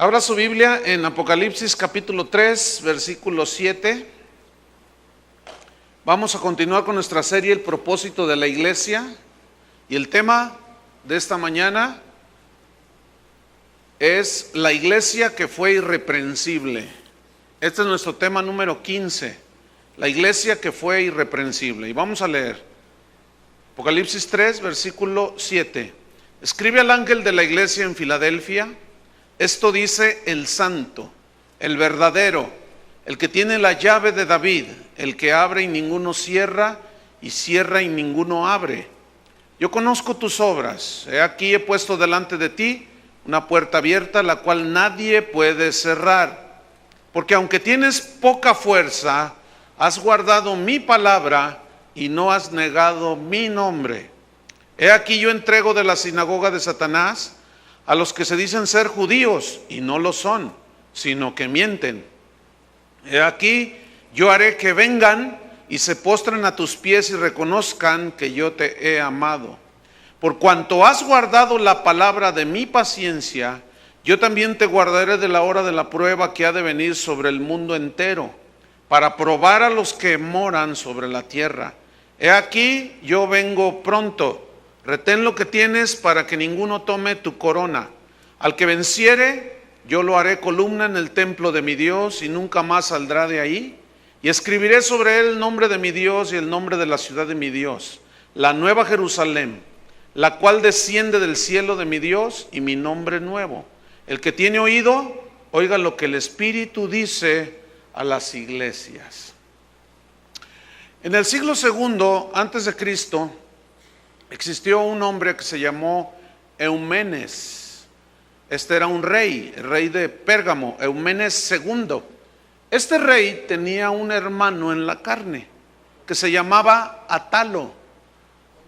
Abra su Biblia en Apocalipsis capítulo 3, versículo 7. Vamos a continuar con nuestra serie El propósito de la iglesia. Y el tema de esta mañana es la iglesia que fue irreprensible. Este es nuestro tema número 15, la iglesia que fue irreprensible. Y vamos a leer Apocalipsis 3, versículo 7. Escribe al ángel de la iglesia en Filadelfia: esto dice el santo, el verdadero, el que tiene la llave de David, el que abre y ninguno cierra, y cierra y ninguno abre. Yo conozco tus obras. He aquí he puesto delante de ti una puerta abierta, la cual nadie puede cerrar. Porque aunque tienes poca fuerza, has guardado mi palabra y no has negado mi nombre. He aquí yo entrego de la sinagoga de Satanás a los que se dicen ser judíos y no lo son, sino que mienten. He aquí yo haré que vengan y se postren a tus pies y reconozcan que yo te he amado. Por cuanto has guardado la palabra de mi paciencia, yo también te guardaré de la hora de la prueba que ha de venir sobre el mundo entero, para probar a los que moran sobre la tierra. He aquí yo vengo pronto. Retén lo que tienes para que ninguno tome tu corona. Al que venciere, yo lo haré columna en el templo de mi Dios y nunca más saldrá de ahí. Y escribiré sobre él el nombre de mi Dios y el nombre de la ciudad de mi Dios, la nueva Jerusalén, la cual desciende del cielo de mi Dios, y mi nombre nuevo. El que tiene oído, oiga lo que el Espíritu dice a las iglesias. En el siglo segundo antes de Cristo, existió un hombre que se llamó Eumenes. Este era un rey, el rey de Pérgamo, Eumenes II. Este rey tenía un hermano en la carne que se llamaba Atalo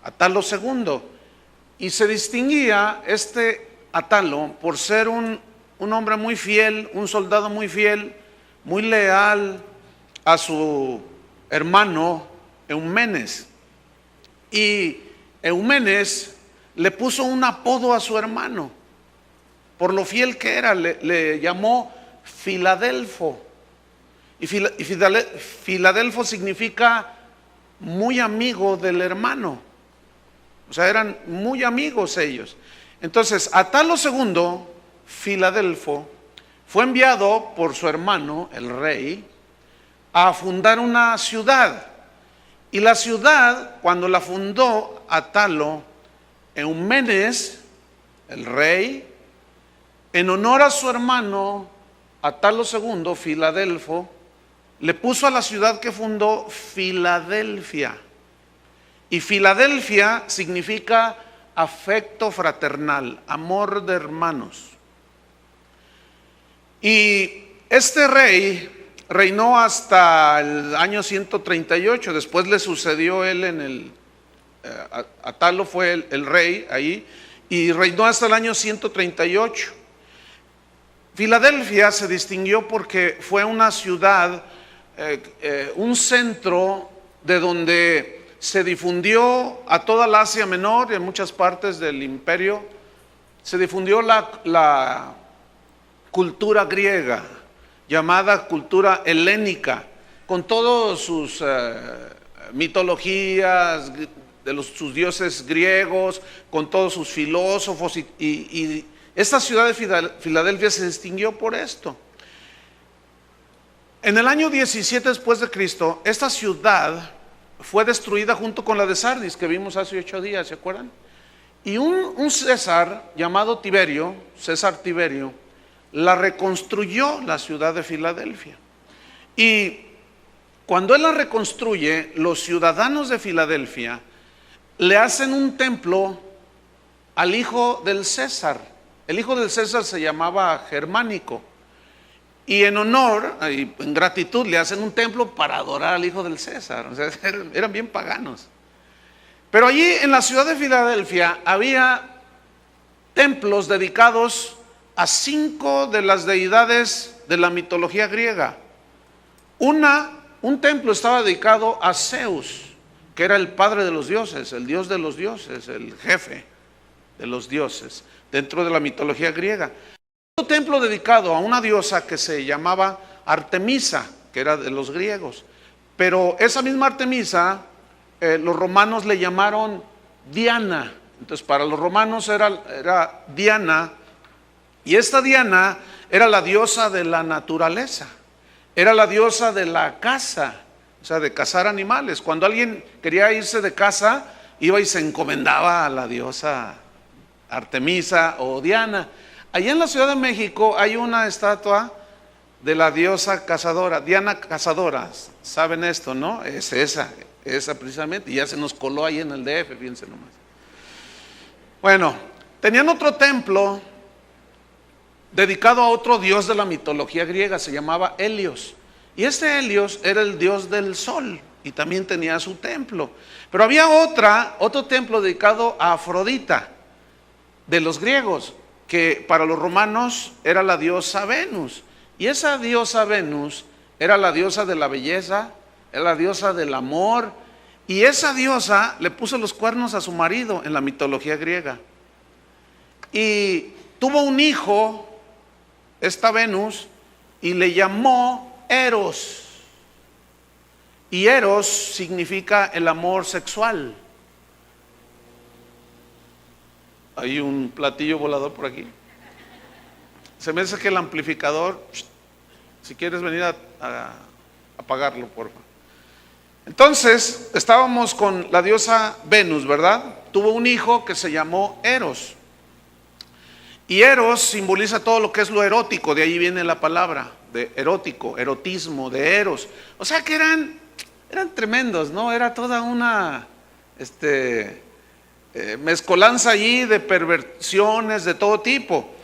II. Y se distinguía este Atalo por ser un hombre muy fiel, un soldado muy fiel, muy leal a su hermano Eumenes. Y Eumenes le puso un apodo a su hermano por lo fiel que era. Le llamó Filadelfo. Y Filadelfo significa muy amigo del hermano. O sea, eran muy amigos ellos. Entonces, Atalo II, Filadelfo, fue enviado por su hermano, el rey, a fundar una ciudad. Y la ciudad, cuando la fundó Atalo, Eumenes, el rey, en honor a su hermano Atalo II, Filadelfo, le puso a la ciudad que fundó Filadelfia. Y Filadelfia significa afecto fraternal, amor de hermanos. Y este rey reinó hasta el año 138, después le sucedió él Atalo fue el rey ahí, y reinó hasta el año 138. Filadelfia se distinguió porque fue una ciudad, un centro de donde se difundió a toda la Asia Menor y en muchas partes del imperio, se difundió la cultura griega, llamada cultura helénica, con todas sus mitologías de sus dioses griegos, con todos sus filósofos, y esta ciudad de Filadelfia se distinguió por esto. En el año 17 después de Cristo, esta ciudad fue destruida junto con la de Sardis, que vimos hace 8 días, ¿se acuerdan? Y un César llamado Tiberio, César Tiberio, la reconstruyó, la ciudad de Filadelfia. Y cuando él la reconstruye, los ciudadanos de Filadelfia le hacen un templo al hijo del César. El hijo del César se llamaba Germánico. Y en honor, y en gratitud, le hacen un templo para adorar al hijo del César. O sea, eran bien paganos. Pero allí en la ciudad de Filadelfia había templos dedicados a 5 de las deidades de la mitología griega. Un templo estaba dedicado a Zeus, que era el padre de los dioses, el dios de los dioses, el jefe de los dioses dentro de la mitología griega. otro templo dedicado a una diosa que se llamaba Artemisa, que era de los griegos. Pero esa misma Artemisa, los romanos le llamaron Diana. Entonces para los romanos era Diana, y esta Diana era la diosa de la naturaleza, era la diosa de la caza, o sea, de cazar animales. Cuando alguien quería irse de caza, iba y se encomendaba a la diosa Artemisa o Diana. Allá en la Ciudad de México hay una estatua de la diosa cazadora, Diana Cazadora. ¿Saben esto, no? Es esa precisamente, y ya se nos coló ahí en el DF, fíjense nomás. Bueno, tenían otro templo dedicado a otro dios de la mitología griega, se llamaba Helios. Y este Helios era el dios del sol y también tenía su templo. Pero había otro templo dedicado a Afrodita, de los griegos, que para los romanos era la diosa Venus. Y esa diosa Venus era la diosa de la belleza, era la diosa del amor. Y esa diosa le puso los cuernos a su marido en la mitología griega. Y tuvo un hijo, esta Venus, y le llamó Eros. Y Eros significa el amor sexual. Hay un platillo volador por aquí. Se me hace que el amplificador, si quieres venir a apagarlo, por favor. Entonces, estábamos con la diosa Venus, ¿verdad? Tuvo un hijo que se llamó Eros. Y Eros simboliza todo lo que es lo erótico, de ahí viene la palabra, de erótico, erotismo, de Eros. O sea que eran tremendos, ¿no? Era toda una mezcolanza allí de perversiones de todo tipo.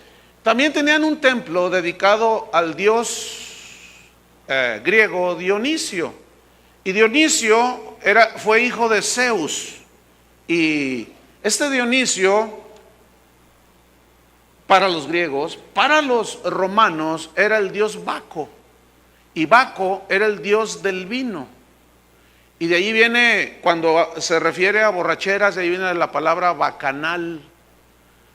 También tenían un templo dedicado al dios griego Dionisio. Y Dionisio fue hijo de Zeus. Y este Dionisio, para los griegos, para los romanos, era el dios Baco. Y Baco era el dios del vino. Y de ahí viene, cuando se refiere a borracheras, de ahí viene la palabra bacanal.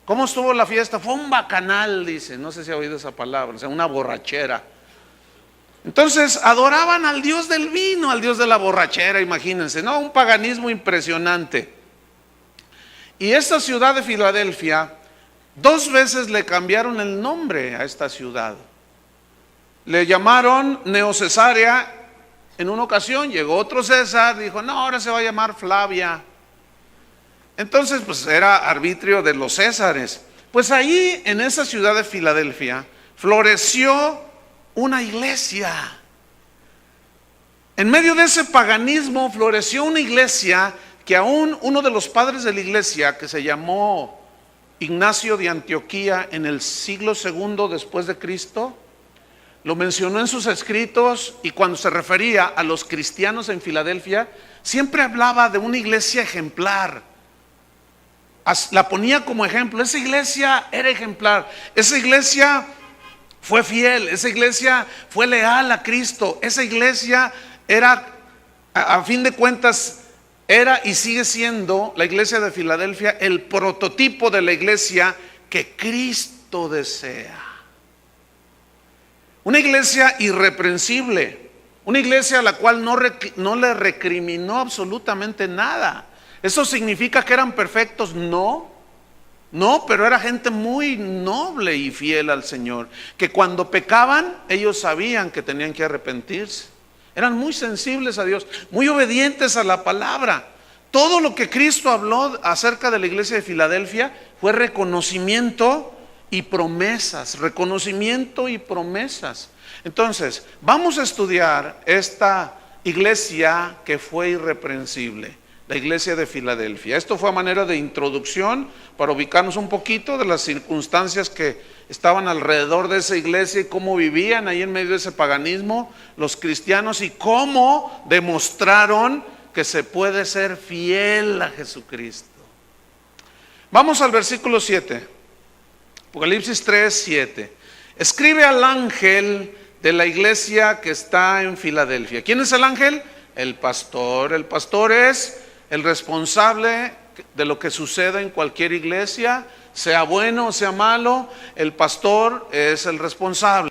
¿Cómo estuvo la fiesta? Fue un bacanal, dice. No sé si ha oído esa palabra, o sea, una borrachera. Entonces adoraban al dios del vino, al dios de la borrachera, imagínense, ¿no? Un paganismo impresionante. Y esta ciudad de Filadelfia, 2 veces le cambiaron el nombre a esta ciudad. Le llamaron Neocesarea en una ocasión, llegó otro César, dijo, no, ahora se va a llamar Flavia. Entonces, pues era arbitrio de los Césares. Pues ahí, en esa ciudad de Filadelfia, floreció una iglesia. En medio de ese paganismo floreció una iglesia que aún uno de los padres de la iglesia, que se llamó Ignacio de Antioquía, en el siglo II después de Cristo, lo mencionó en sus escritos, y cuando se refería a los cristianos en Filadelfia, siempre hablaba de una iglesia ejemplar. La ponía como ejemplo. Esa iglesia era ejemplar, esa iglesia fue fiel, esa iglesia fue leal a Cristo, esa iglesia era, a fin de cuentas, era y sigue siendo la iglesia de Filadelfia el prototipo de la iglesia que Cristo desea. Una iglesia irreprensible, una iglesia a la cual no le recriminó absolutamente nada. ¿Eso significa que eran perfectos? No, pero era gente muy noble y fiel al Señor, que cuando pecaban ellos sabían que tenían que arrepentirse. Eran muy sensibles a Dios, muy obedientes a la palabra. Todo lo que Cristo habló acerca de la iglesia de Filadelfia fue reconocimiento y promesas, reconocimiento y promesas. Entonces, vamos a estudiar esta iglesia que fue irreprensible, la iglesia de Filadelfia. Esto fue a manera de introducción para ubicarnos un poquito de las circunstancias que estaban alrededor de esa iglesia y cómo vivían ahí en medio de ese paganismo los cristianos, y cómo demostraron que se puede ser fiel a Jesucristo. Vamos al versículo 7, Apocalipsis 3, 7. Escribe al ángel de la iglesia que está en Filadelfia. ¿Quién es el ángel? El pastor. El pastor es el responsable de lo que sucede en cualquier iglesia. sea bueno o sea malo, el pastor es el responsable.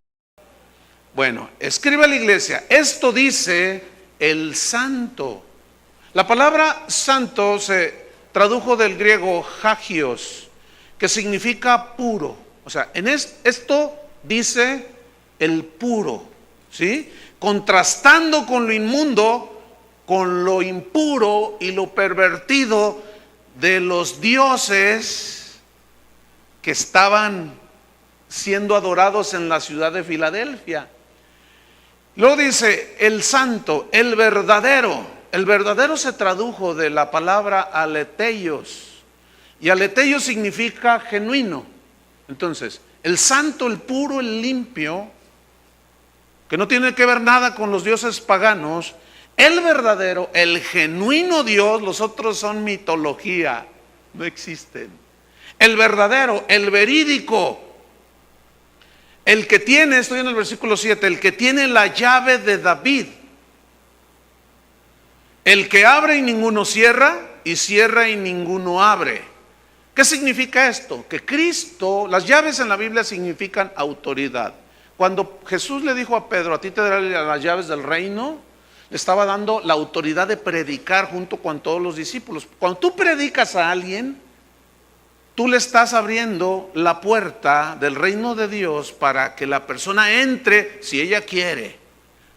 Bueno, escribe a la iglesia, esto dice el santo. La palabra santo se tradujo del griego hagios, que significa puro. O sea, esto dice el puro, ¿sí? Contrastando con lo inmundo, con lo impuro y lo pervertido de los dioses que estaban siendo adorados en la ciudad de Filadelfia. Luego dice el santo, el verdadero. El verdadero se tradujo de la palabra aleteios, y aleteios significa genuino. Entonces, el santo, el puro, el limpio, que no tiene que ver nada con los dioses paganos, el verdadero, el genuino Dios, los otros son mitología, no existen. El verdadero, el verídico, el que tiene, estoy en el versículo 7, el que tiene la llave de David, el que abre y ninguno cierra, y cierra y ninguno abre. ¿Qué significa esto? Que Cristo, las llaves en la Biblia significan autoridad. Cuando Jesús le dijo a Pedro, a ti te daré las llaves del reino, le estaba dando la autoridad de predicar junto con todos los discípulos. Cuando tú predicas a alguien, tú le estás abriendo la puerta del reino de Dios para que la persona entre si ella quiere.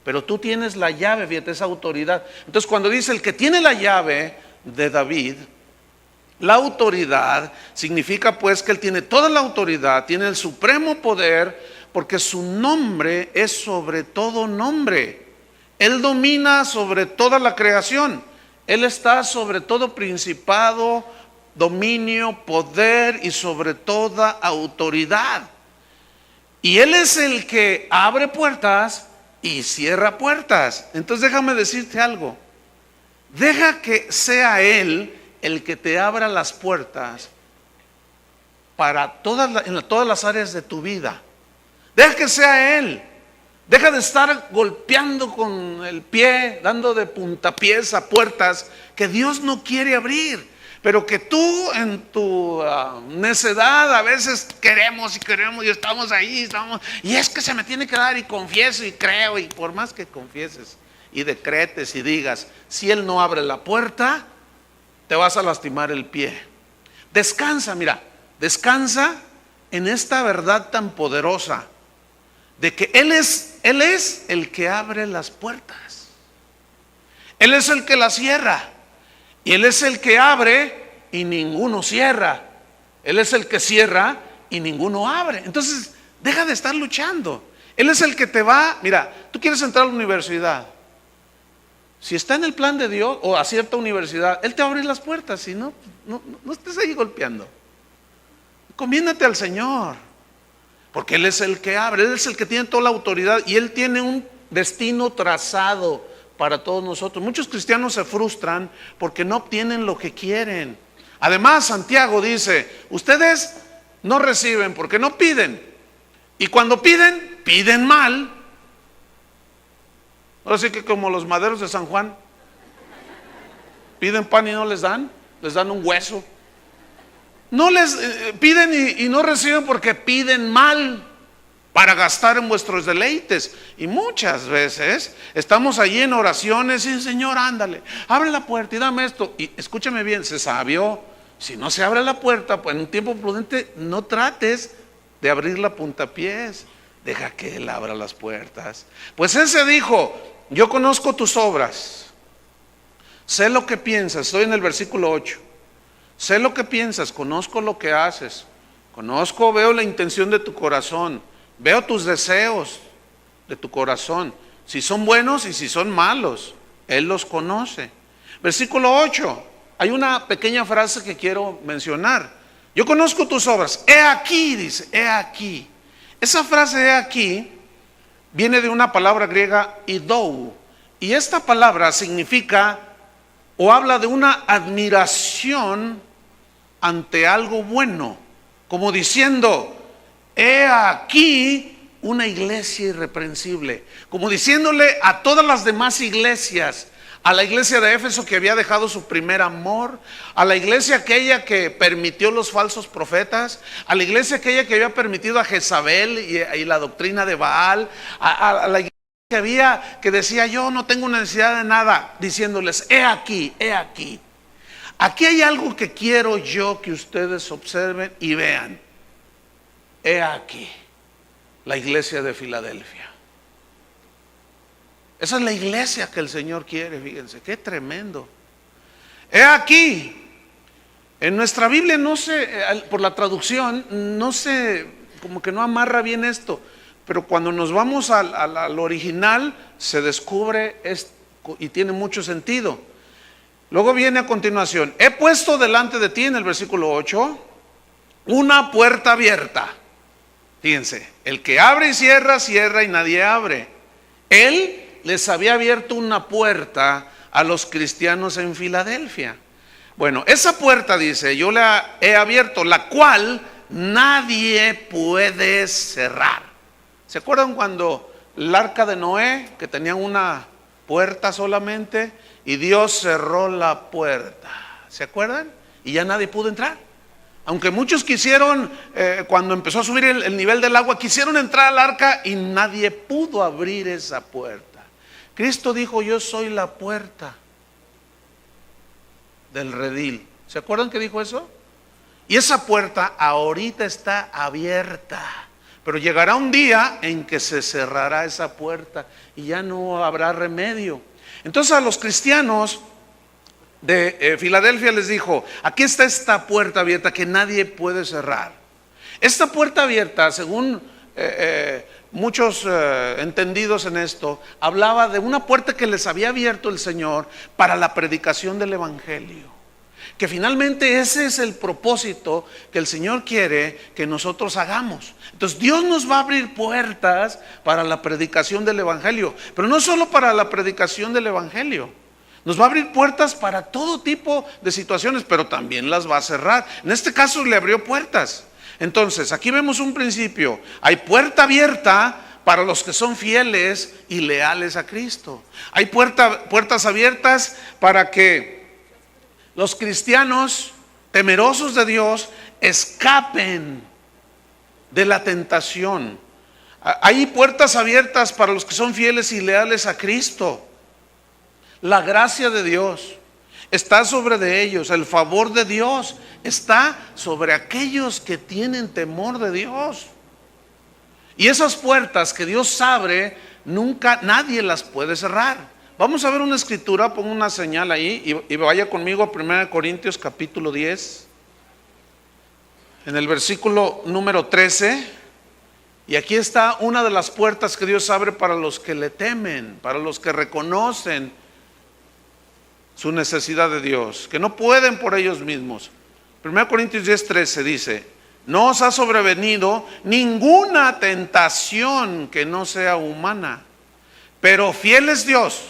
Pero tú tienes la llave, fíjate, esa autoridad. Entonces cuando dice el que tiene la llave de David, la autoridad significa pues que él tiene toda la autoridad, tiene el supremo poder, porque su nombre es sobre todo nombre. Él domina sobre toda la creación. Él está sobre todo principado, dominio, poder y sobre toda autoridad. Y Él es el que abre puertas y cierra puertas. Entonces déjame decirte algo. Deja que sea Él el que te abra las puertas para en todas las áreas de tu vida. Deja que sea Él. Deja de estar golpeando con el pie, dando de puntapiés a puertas que Dios no quiere abrir, pero que tú en tu necedad a veces queremos y estamos ahí, y es que se me tiene que dar y confieso y creo, y por más que confieses y decretes y digas, si Él no abre la puerta, te vas a lastimar el pie. Descansa, mira, descansa en esta verdad tan poderosa de que Él es el que abre las puertas. Él es el que las cierra. Y Él es el que abre y ninguno cierra. Él es el que cierra y ninguno abre. Entonces, deja de estar luchando. Él es el que te va, mira, tú quieres entrar a la universidad. Si está en el plan de Dios o a cierta universidad, Él te va a abrir las puertas. Si no, no estés ahí golpeando. Conviéndate al Señor. Porque Él es el que abre, Él es el que tiene toda la autoridad y Él tiene un destino trazado para todos nosotros. Muchos cristianos se frustran porque no obtienen lo que quieren. Además, Santiago dice, ustedes no reciben porque no piden. Y cuando piden, piden mal. Ahora sí que como los maderos de San Juan, piden pan y no les dan un hueso. No les piden y no reciben porque piden mal para gastar en vuestros deleites. Y muchas veces estamos allí en oraciones y Señor, ándale, abre la puerta y dame esto. Y escúchame bien, se sabió, si no se abre la puerta, pues en un tiempo prudente no trates de abrir la puntapiés. Deja que Él abra las puertas. Pues ese dijo, yo conozco tus obras, sé lo que piensas, estoy en el versículo 8. Sé lo que piensas, conozco lo que haces, veo la intención de tu corazón, veo tus deseos de tu corazón, si son buenos y si son malos, Él los conoce. Versículo 8, hay una pequeña frase que quiero mencionar. Yo conozco tus obras, he aquí, dice, he aquí. Esa frase he aquí viene de una palabra griega idou, y esta palabra significa o habla de una admiración ante algo bueno, como diciendo, he aquí una iglesia irreprensible, como diciéndole a todas las demás iglesias, a la iglesia de Éfeso que había dejado su primer amor, a la iglesia aquella que permitió los falsos profetas, a la iglesia aquella que había permitido a Jezabel y la doctrina de Baal, a la iglesia que decía yo no tengo necesidad de nada, diciéndoles he aquí, aquí hay algo que quiero yo que ustedes observen y vean. He aquí la iglesia de Filadelfia. Esa es la iglesia que el Señor quiere, fíjense, qué tremendo. He aquí, en nuestra Biblia no sé, por la traducción, no sé, como que no amarra bien esto, pero cuando nos vamos al original, se descubre y tiene mucho sentido. Luego viene a continuación, he puesto delante de ti, en el versículo 8, una puerta abierta. Fíjense, el que abre y cierra, cierra y nadie abre. Él les había abierto una puerta a los cristianos en Filadelfia. Bueno, esa puerta, dice, yo la he abierto, la cual nadie puede cerrar. ¿Se acuerdan cuando el arca de Noé, que tenía una puerta solamente, y Dios cerró la puerta? ¿Se acuerdan? Y ya nadie pudo entrar. Aunque muchos quisieron, cuando empezó a subir el nivel del agua, quisieron entrar al arca y nadie pudo abrir esa puerta. Cristo dijo, yo soy la puerta del redil. ¿Se acuerdan que dijo eso? Y esa puerta ahorita está abierta, pero llegará un día en que se cerrará esa puerta y ya no habrá remedio. Entonces a los cristianos de Filadelfia les dijo, aquí está esta puerta abierta que nadie puede cerrar. Esta puerta abierta, según muchos entendidos en esto, hablaba de una puerta que les había abierto el Señor para la predicación del Evangelio, que finalmente ese es el propósito que el Señor quiere que nosotros hagamos. Entonces Dios nos va a abrir puertas para la predicación del Evangelio, pero no solo para la predicación del Evangelio, nos va a abrir puertas para todo tipo de situaciones, pero también las va a cerrar. En este caso le abrió puertas. Entonces, aquí vemos un principio. Hay puerta abierta para los que son fieles y leales a Cristo. Hay puertas abiertas para que los cristianos temerosos de Dios escapen de la tentación. Hay puertas abiertas para los que son fieles y leales a Cristo. La gracia de Dios está sobre de ellos, el favor de Dios está sobre aquellos que tienen temor de Dios. Y esas puertas que Dios abre, nunca nadie las puede cerrar. Vamos a ver una escritura, pongo una señal ahí y vaya conmigo a 1 Corintios capítulo 10, en el versículo número 13. Y aquí está una de las puertas que Dios abre para los que le temen, para los que reconocen su necesidad de Dios, que no pueden por ellos mismos. 1 Corintios 10:13 dice, no os ha sobrevenido ninguna tentación que no sea humana, pero fiel es Dios,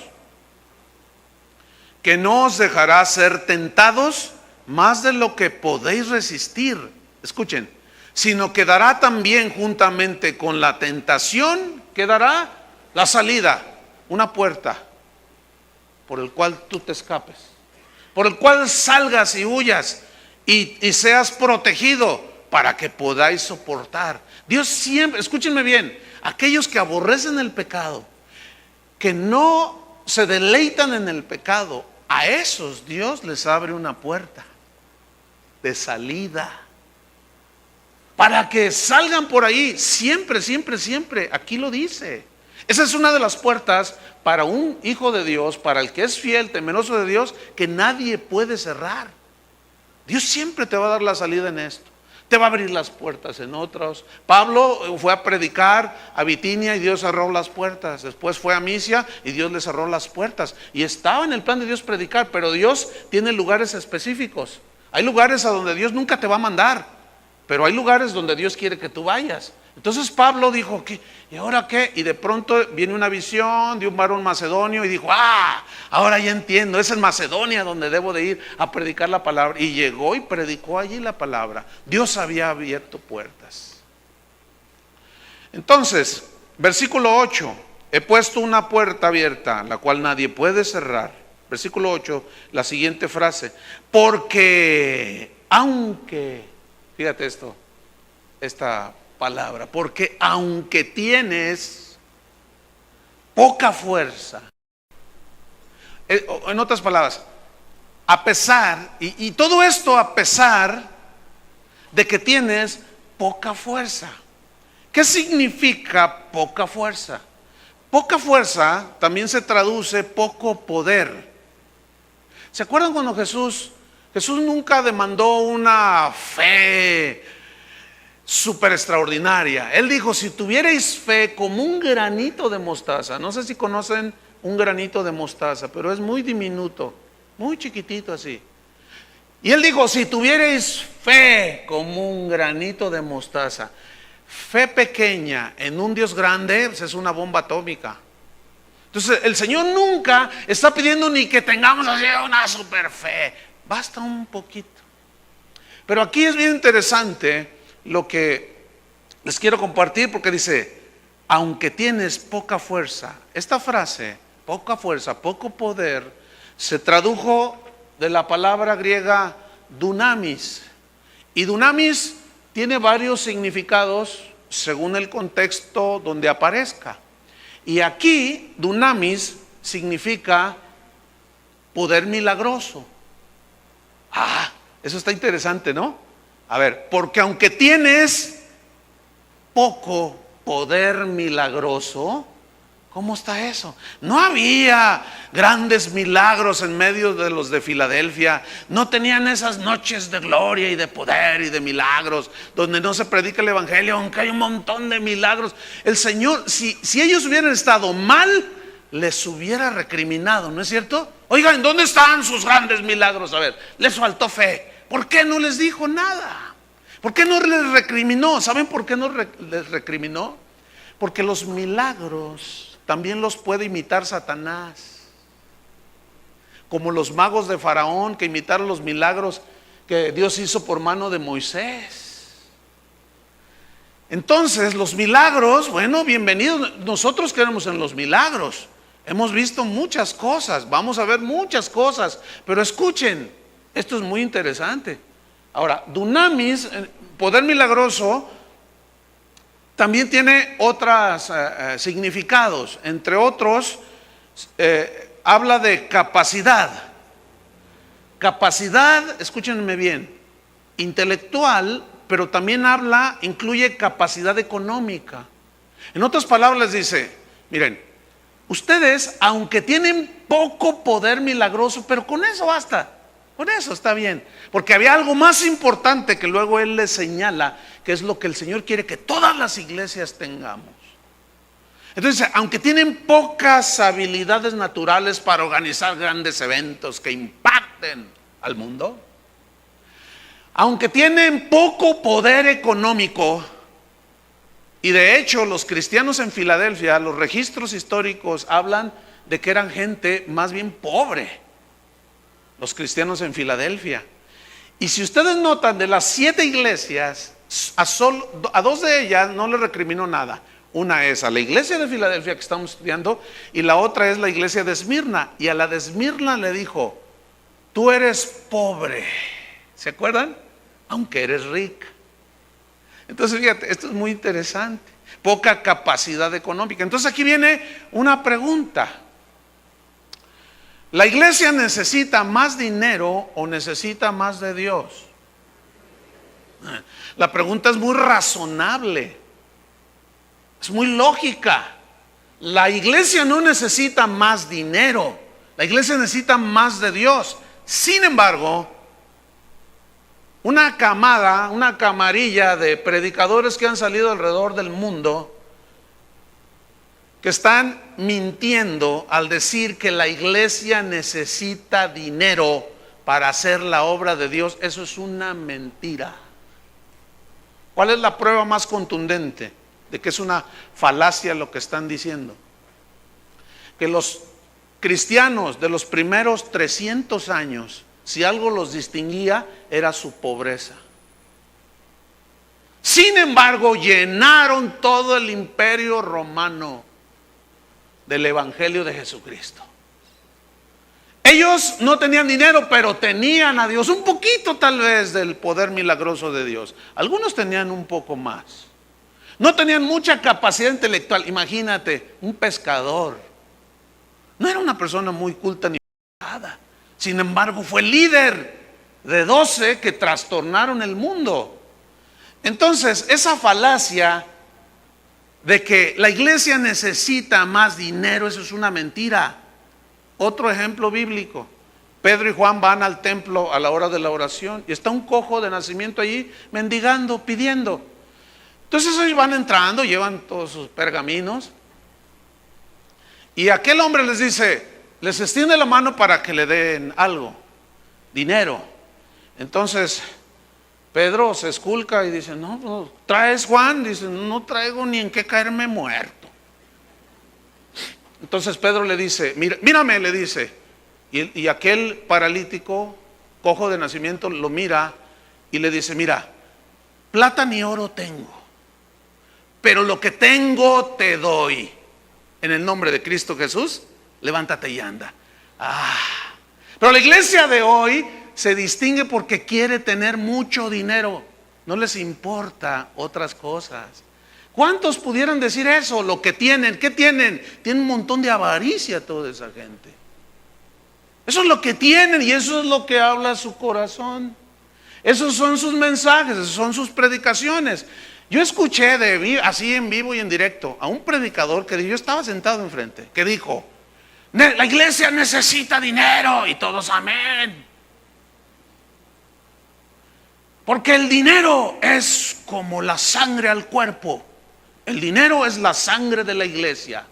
que no os dejará ser tentados más de lo que podéis resistir. Escuchen, sino que dará también juntamente con la tentación, que dará la salida, una puerta por el cual tú te escapes, por el cual salgas y huyas y seas protegido para que podáis soportar. Dios siempre, escúchenme bien, aquellos que aborrecen el pecado, que no se deleitan en el pecado, a esos Dios les abre una puerta de salida para que salgan por ahí siempre, siempre, siempre. Aquí lo dice. Esa es una de las puertas para un hijo de Dios, para el que es fiel, temeroso de Dios, que nadie puede cerrar. Dios siempre te va a dar la salida en esto. Te va a abrir las puertas en otros. Pablo fue a predicar a Bitinia y Dios cerró las puertas. Después fue a Misia y Dios le cerró las puertas. Y estaba en el plan de Dios predicar, pero Dios tiene lugares específicos. Hay lugares a donde Dios nunca te va a mandar, pero hay lugares donde Dios quiere que tú vayas. Entonces Pablo dijo, ¿qué? ¿Y ahora qué? Y de pronto viene una visión de un varón macedonio y dijo, ahora ya entiendo, es en Macedonia donde debo de ir a predicar la palabra. Y llegó y predicó allí la palabra. Dios había abierto puertas. Entonces, versículo 8, he puesto una puerta abierta, la cual nadie puede cerrar. versículo 8, la siguiente frase: porque aunque, fíjate esto, esta palabra, porque aunque tienes poca fuerza, en otras palabras, a pesar, y todo esto a pesar de que tienes poca fuerza. ¿Qué significa poca fuerza? Poca fuerza también se traduce poco poder. ¿Se acuerdan cuando Jesús nunca demandó una fe súper extraordinaria? Él dijo: si tuvierais fe como un granito de mostaza. No sé si conocen un granito de mostaza, pero es muy diminuto, muy chiquitito así. Y él dijo: si tuvierais fe como un granito de mostaza. Fe pequeña en un Dios grande, pues es una bomba atómica. Entonces el Señor nunca está pidiendo ni que tengamos así una super fe, basta un poquito. Pero aquí es bien interesante lo que les quiero compartir, porque dice: aunque tienes poca fuerza. Esta frase, poca fuerza, poco poder, se tradujo de la palabra griega dunamis. Y dunamis tiene varios significados según el contexto donde aparezca. Y aquí dunamis significa poder milagroso. Eso está interesante, ¿no? A ver, porque aunque tienes poco poder milagroso, ¿cómo está eso? No había grandes milagros en medio de los de Filadelfia. No tenían esas noches de gloria y de poder y de milagros donde no se predica el evangelio, aunque hay un montón de milagros. El Señor, si ellos hubieran estado mal, les hubiera recriminado, ¿no es cierto? Oigan, ¿dónde están sus grandes milagros? A ver, les faltó fe. ¿Por qué no les dijo nada? ¿Por qué no les recriminó? ¿Saben por qué no les recriminó? Porque los milagros también los puede imitar Satanás, como los magos de Faraón que imitaron los milagros que Dios hizo por mano de Moisés. Entonces los milagros, bueno, bienvenidos. Nosotros creemos en los milagros, hemos visto muchas cosas, vamos a ver muchas cosas, pero escuchen, esto es muy interesante. Ahora, dunamis, poder milagroso, también tiene otros significados. Entre otros, habla de capacidad. Capacidad, escúchenme bien, intelectual, pero también incluye capacidad económica. En otras palabras les dice: miren, ustedes, aunque tienen poco poder milagroso, pero con eso basta. Con eso está bien, porque había algo más importante que luego él les señala, que es lo que el Señor quiere que todas las iglesias tengamos. Entonces, aunque tienen pocas habilidades naturales para organizar grandes eventos que impacten al mundo, aunque tienen poco poder económico, y de hecho los cristianos en Filadelfia, los registros históricos hablan de que eran gente más bien pobre, los cristianos en Filadelfia. Y si ustedes notan, de las 7 iglesias, a 2 de ellas no le recriminó nada. Una es a la iglesia de Filadelfia que estamos estudiando, y la otra es la iglesia de Esmirna. Y a la de Esmirna le dijo: tú eres pobre, ¿se acuerdan? Aunque eres rica. Entonces fíjate, esto es muy interesante. Poca capacidad económica. Entonces aquí viene una pregunta: ¿la iglesia necesita más dinero o necesita más de Dios? La pregunta es muy razonable, es muy lógica. La iglesia no necesita más dinero, la iglesia necesita más de Dios. Sin embargo, una camarilla de predicadores que han salido alrededor del mundo, que están mintiendo al decir que la iglesia necesita dinero para hacer la obra de Dios, eso es una mentira. ¿Cuál es la prueba más contundente de que es una falacia lo que están diciendo? Que los cristianos de los primeros 300 años, si algo los distinguía, era su pobreza. Sin embargo, llenaron todo el imperio romano del evangelio de Jesucristo. Ellos no tenían dinero, pero tenían a Dios, un poquito tal vez del poder milagroso de Dios. Algunos tenían un poco más. No tenían mucha capacidad intelectual. Imagínate, un pescador. No era una persona muy culta ni nada. Sin embargo, fue líder de 12 que trastornaron el mundo. Entonces, esa falacia de que la iglesia necesita más dinero, eso es una mentira. Otro ejemplo bíblico: Pedro y Juan van al templo a la hora de la oración y está un cojo de nacimiento allí mendigando, pidiendo. Entonces ellos van entrando, llevan todos sus pergaminos, y aquel hombre les dice, les extiende la mano para que le den algo, dinero. Entonces Pedro se esculca y dice, no, ¿traes, Juan? Dice, no traigo ni en qué caerme muerto. Entonces Pedro le dice, mírame, le dice. Y aquel paralítico, cojo de nacimiento, lo mira y le dice, mira, plata ni oro tengo, pero lo que tengo te doy. En el nombre de Cristo Jesús, levántate y anda. Pero la iglesia de hoy se distingue porque quiere tener mucho dinero. No les importa otras cosas. ¿Cuántos pudieran decir eso? Lo que tienen, ¿qué tienen? Tienen un montón de avaricia toda esa gente. Eso es lo que tienen y eso es lo que habla su corazón. Esos son sus mensajes, esas son sus predicaciones. Yo escuché así en vivo y en directo a un predicador que yo estaba sentado enfrente, que dijo, la iglesia necesita dinero, y todos amén. Porque el dinero es como la sangre al cuerpo. El dinero es la sangre de la iglesia.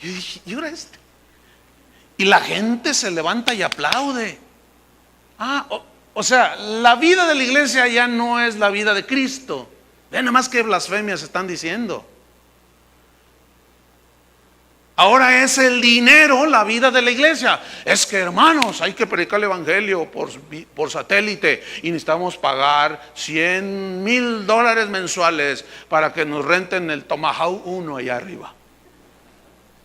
Yo dije, ¿y ahora este? Y la gente se levanta y aplaude. O sea, la vida de la iglesia ya no es la vida de Cristo. Vean nada más qué blasfemias están diciendo. Ahora es el dinero la vida de la iglesia. Es que, hermanos, hay que predicar el evangelio por satélite y necesitamos pagar $100,000 mensuales para que nos renten el Tomahawk 1 allá arriba,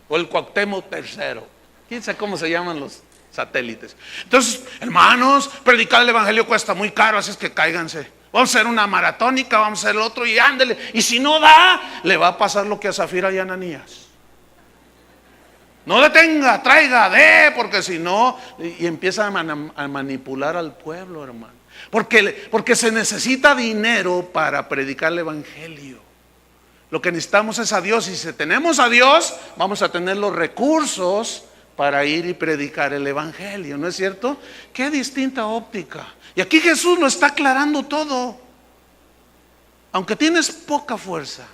o el Cuauhtémoc III. ¿Quién sabe cómo se llaman los satélites? Entonces, hermanos, predicar el evangelio cuesta muy caro, así es que cáiganse. Vamos a hacer una maratónica, vamos a hacer el otro y ándele. Y si no da, le va a pasar lo que a Zafira y Ananías. No detenga, traiga, porque si no, y empieza a manipular al pueblo, hermano. Porque se necesita dinero para predicar el evangelio. Lo que necesitamos es a Dios, y si tenemos a Dios, vamos a tener los recursos para ir y predicar el evangelio, ¿no es cierto? Qué distinta óptica. Y aquí Jesús lo está aclarando todo. Aunque tienes poca fuerza,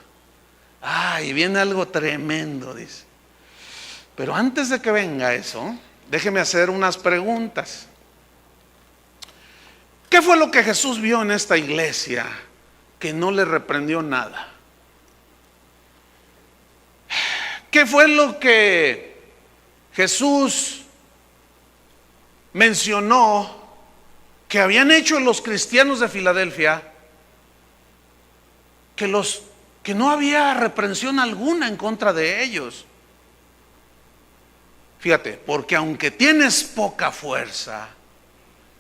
y viene algo tremendo, dice. Pero antes de que venga eso, déjeme hacer unas preguntas. ¿Qué fue lo que Jesús vio en esta iglesia que no le reprendió nada? ¿Qué fue lo que Jesús mencionó que habían hecho los cristianos de Filadelfia, que no había reprensión alguna en contra de ellos? Fíjate, porque aunque tienes poca fuerza,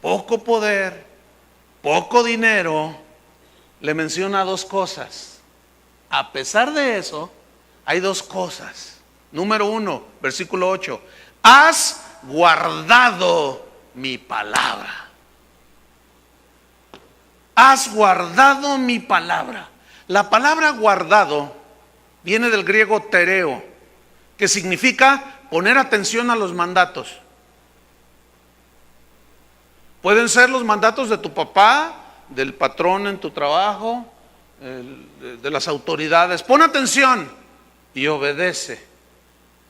poco poder, poco dinero, le menciona dos cosas. A pesar de eso, hay dos cosas. Número 1, versículo 8. Has guardado mi palabra. Has guardado mi palabra. La palabra guardado viene del griego tereo, que significa poner atención a los mandatos. Pueden ser los mandatos de tu papá, del patrón en tu trabajo, de las autoridades. Pon atención y obedece.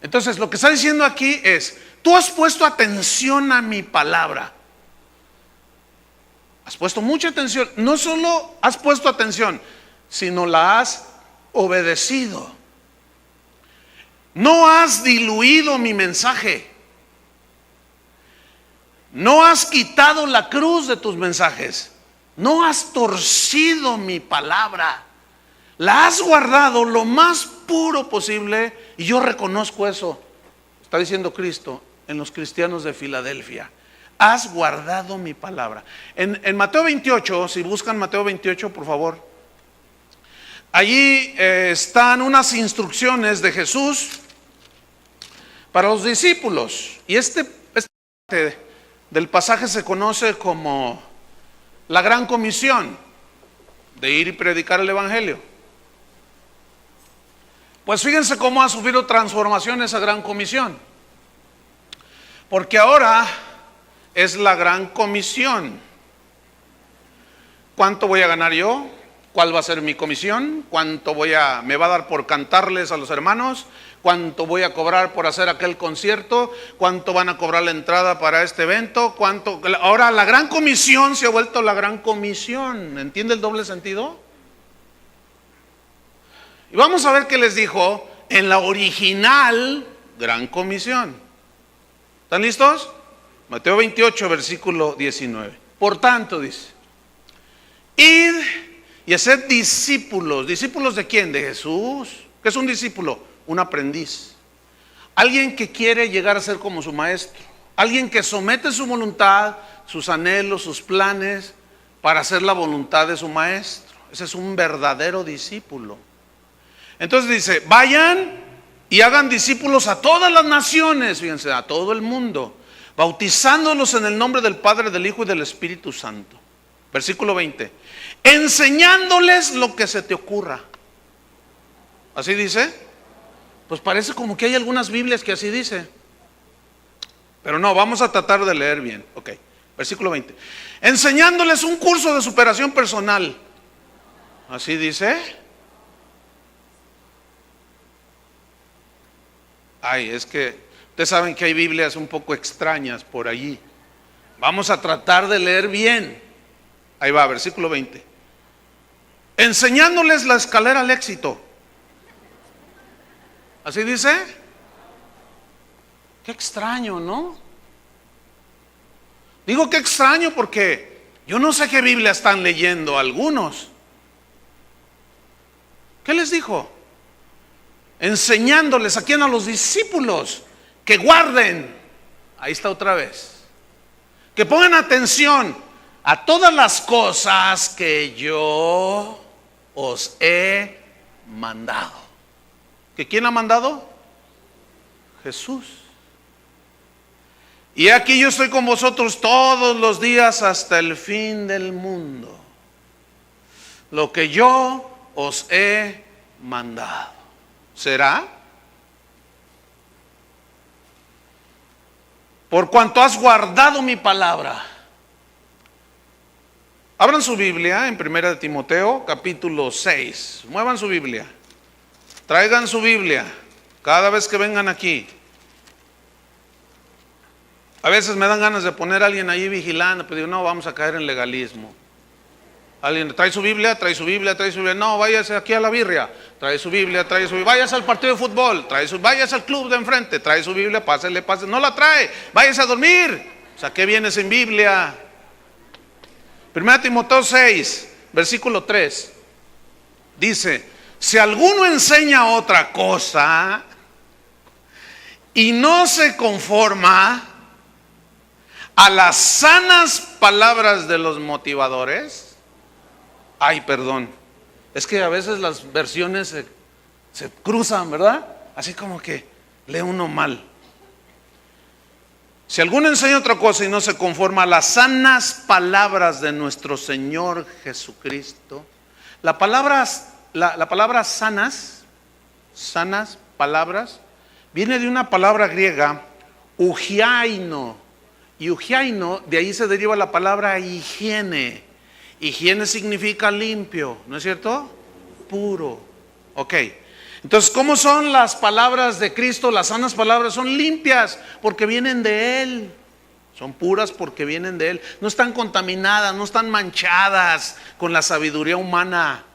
Entonces lo que está diciendo aquí es, tú has puesto atención a mi palabra. Has puesto mucha atención. No solo has puesto atención, sino la has obedecido. No has diluido mi mensaje. No has quitado la cruz de tus mensajes. No has torcido mi palabra. La has guardado lo más puro posible. Y yo reconozco eso. Está diciendo Cristo. en los cristianos de Filadelfia. Has guardado mi palabra. En Mateo 28, si buscan Mateo 28, por favor. Allí están unas instrucciones de Jesús para los discípulos. Y esta parte del pasaje se conoce como la gran comisión de ir y predicar el evangelio. Pues fíjense cómo ha sufrido transformación esa gran comisión. Porque ahora es la gran comisión. ¿Cuánto voy a ganar yo? ¿Cuál va a ser mi comisión? ¿Cuánto me va a dar por cantarles a los hermanos? ¿Cuánto voy a cobrar por hacer aquel concierto? ¿Cuánto van a cobrar la entrada para este evento? ¿Cuánto? Ahora la gran comisión se ha vuelto la gran comisión. ¿Entiende el doble sentido? Y vamos a ver qué les dijo en la original gran comisión. ¿Están listos? Mateo 28, versículo 19. Por tanto, dice: id y haced discípulos. ¿Discípulos de quién? De Jesús. ¿Qué es un discípulo? Un aprendiz. Alguien que quiere llegar a ser como su maestro. Alguien que somete su voluntad, sus anhelos, sus planes para hacer la voluntad de su maestro. Ese es un verdadero discípulo. Entonces dice: vayan y hagan discípulos a todas las naciones, fíjense, a todo el mundo, bautizándolos en el nombre del Padre, del Hijo y del Espíritu Santo. Versículo 20. Enseñándoles lo que se te ocurra. ¿Así dice? Pues parece como que hay algunas Biblias que así dice. Pero no, vamos a tratar de leer bien. Ok, versículo 20. Enseñándoles un curso de superación personal. ¿Así dice? Ay, es que ustedes saben que hay Biblias un poco extrañas por allí. Vamos a tratar de leer bien. Ahí va, versículo 20. Enseñándoles la escalera al éxito. ¿Así dice? Qué extraño, ¿no? Digo qué extraño porque yo no sé qué Biblia están leyendo algunos. ¿Qué les dijo? Enseñándoles a quién, a los discípulos, que guarden, ahí está otra vez, que pongan atención a todas las cosas que yo os he mandado. ¿Que quién ha mandado? Jesús. Y aquí yo estoy con vosotros todos los días hasta el fin del mundo. Lo que yo os he mandado. ¿Será? Por cuanto has guardado mi palabra. Abran su Biblia en 1 de Timoteo, capítulo 6. Muevan su Biblia. Traigan su Biblia cada vez que vengan aquí. A veces me dan ganas de poner a alguien ahí vigilando, pero digo, no, vamos a caer en legalismo. Alguien trae su Biblia, trae su Biblia, trae su Biblia. No, váyase aquí a la birria. Trae su Biblia, trae su Biblia. Váyase al partido de fútbol. Váyase al club de enfrente. Trae su Biblia, pásele. No la trae. Váyase a dormir. O sea, ¿qué viene sin Biblia? 1 Timoteo 6, versículo 3. Dice: si alguno enseña otra cosa y no se conforma a las sanas palabras de los motivadores. Ay, perdón, es que a veces las versiones se cruzan, ¿verdad? Así como que lee uno mal. Si alguno enseña otra cosa y no se conforma a las sanas palabras de nuestro Señor Jesucristo. La palabra sanas palabras, viene de una palabra griega, ugiaino. Y ugiaino, de ahí se deriva la palabra higiene. Higiene significa limpio, ¿no es cierto? Puro. Ok. Entonces, ¿cómo son las palabras de Cristo? Las sanas palabras son limpias porque vienen de Él. Son puras porque vienen de Él. No están contaminadas, no están manchadas con la sabiduría humana.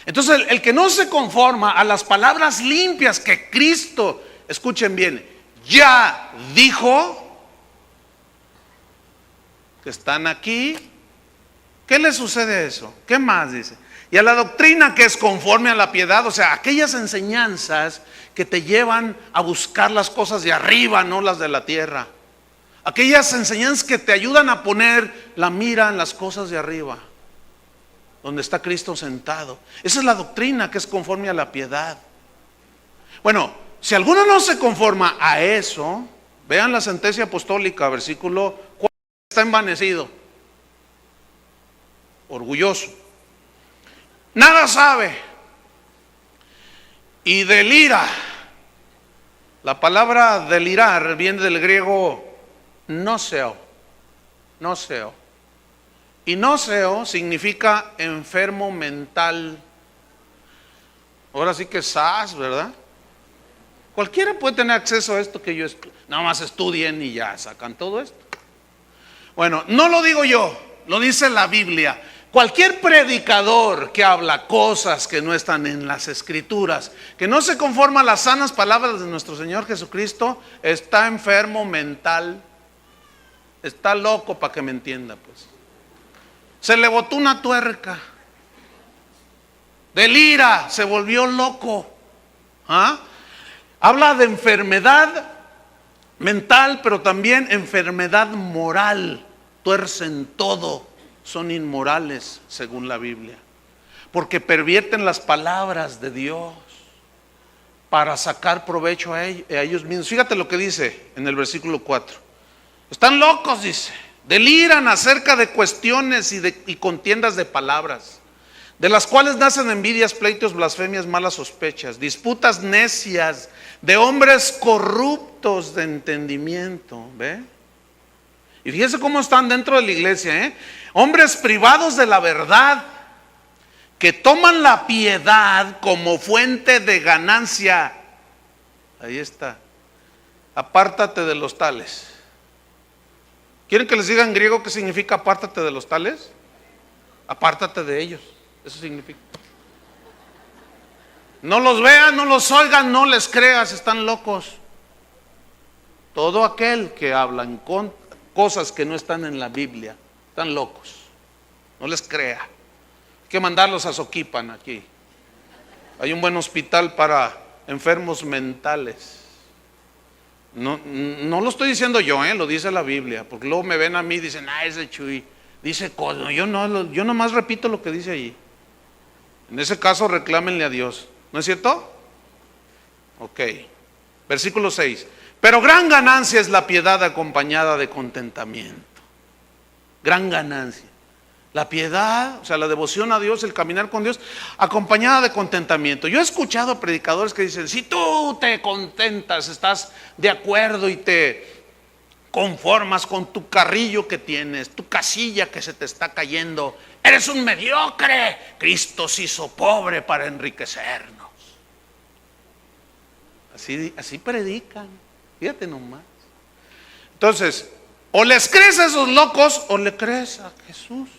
Entonces, el que no se conforma a las palabras limpias que Cristo, escuchen bien, ya dijo, que están aquí, ¿qué le sucede a eso? ¿Qué más dice? y a la doctrina que es conforme a la piedad, o sea, aquellas enseñanzas que te llevan a buscar las cosas de arriba, no las de la tierra. Aquellas enseñanzas que te ayudan a poner la mira en las cosas de arriba, donde está Cristo sentado. Esa es la doctrina que es conforme a la piedad. Bueno, si alguno no se conforma a eso, vean la sentencia apostólica, versículo 4, está envanecido, orgulloso, nada sabe y delira. La palabra delirar viene del griego noseo. Y noseo significa enfermo mental. Ahora sí que sas, ¿verdad? Cualquiera puede tener acceso a esto que yo nada más estudien y ya sacan todo esto. Bueno, no lo digo yo, lo dice la Biblia. Cualquier predicador que habla cosas que no están en las Escrituras, que no se conforma a las sanas palabras de nuestro Señor Jesucristo, está enfermo mental. Está loco, para que me entienda, pues. Se le botó una tuerca. Delira, se volvió loco. ¿Ah? Habla de enfermedad mental, pero también enfermedad moral. Tuercen todo, son inmorales según la Biblia, porque pervierten las palabras de Dios para sacar provecho a ellos mismos. Fíjate lo que dice en el versículo 4. Están locos, dice, deliran acerca de cuestiones y contiendas de palabras, de las cuales nacen envidias, pleitos, blasfemias, malas sospechas, disputas necias de hombres corruptos de entendimiento. ¿Ve? Y fíjese cómo están dentro de la iglesia, ¿eh? Hombres privados de la verdad, que toman la piedad como fuente de ganancia. Ahí está. Apártate de los tales. ¿Quieren que les diga en griego qué significa apártate de los tales? Apártate de ellos. Eso significa. No los vean, no los oigan, no les creas, están locos. Todo aquel que habla en cosas que no están en la Biblia, están locos. No les crea. Hay que mandarlos a Soquipan aquí. Hay un buen hospital para enfermos mentales. No lo estoy diciendo yo, lo dice la Biblia, porque luego me ven a mí y dicen, ese Chuy dice cosas. Yo nomás repito lo que dice allí. En ese caso reclámenle a Dios, ¿no es cierto? Ok, versículo 6. Pero gran ganancia es la piedad acompañada de contentamiento. Gran ganancia. La piedad, o sea, la devoción a Dios, el caminar con Dios, acompañada de contentamiento. Yo he escuchado a predicadores que dicen, si tú te contentas, estás de acuerdo y te conformas con tu carrillo que tienes, tu casilla que se te está cayendo, eres un mediocre. Cristo se hizo pobre para enriquecernos. Así predican, fíjate nomás. Entonces, o les crees a esos locos o le crees a Jesús.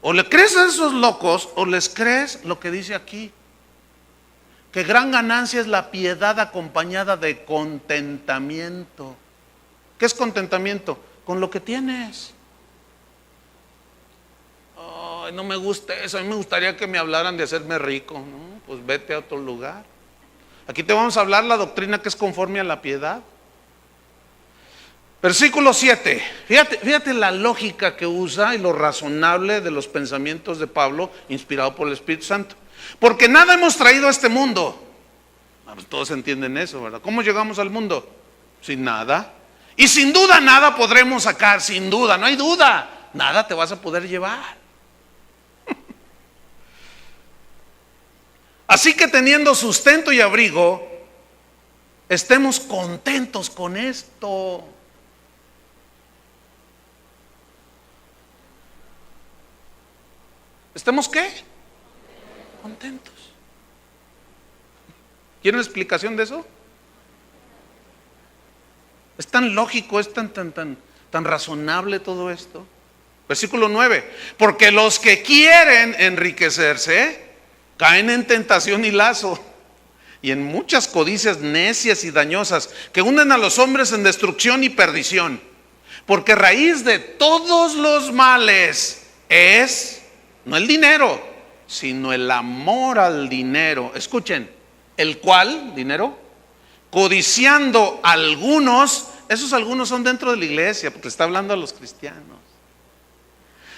O le crees a esos locos o les crees lo que dice aquí, que gran ganancia es la piedad acompañada de contentamiento. ¿Qué es contentamiento? Con lo que tienes. Ay, no me gusta eso, a mí me gustaría que me hablaran de hacerme rico. No, pues vete a otro lugar. Aquí te vamos a hablar la doctrina que es conforme a la piedad. Versículo 7, fíjate la lógica que usa y lo razonable de los pensamientos de Pablo, inspirado por el Espíritu Santo. Porque nada hemos traído a este mundo. Pues todos entienden eso, ¿verdad? ¿Cómo llegamos al mundo? Sin nada. Y sin duda nada podremos sacar, sin duda, no hay duda. Nada te vas a poder llevar. Así que teniendo sustento y abrigo, estemos contentos con esto. ¿Estemos qué? Contentos. ¿Quieren explicación de eso? Es tan lógico, es tan razonable todo esto. Versículo 9. Porque los que quieren enriquecerse caen en tentación y lazo, y en muchas codicias necias y dañosas, que hunden a los hombres en destrucción y perdición. Porque raíz de todos los males es no el dinero, sino el amor al dinero. Escuchen, el cual, dinero, codiciando algunos, esos algunos son dentro de la iglesia, porque está hablando a los cristianos.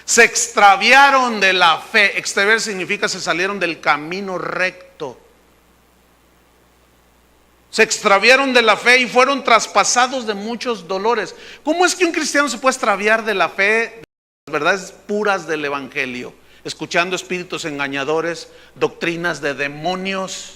Se extraviaron de la fe. Extraviar significa se salieron del camino recto. Se extraviaron de la fe y fueron traspasados de muchos dolores. ¿Cómo es que un cristiano se puede extraviar de la fe, de las verdades puras del evangelio? Escuchando espíritus engañadores, doctrinas de demonios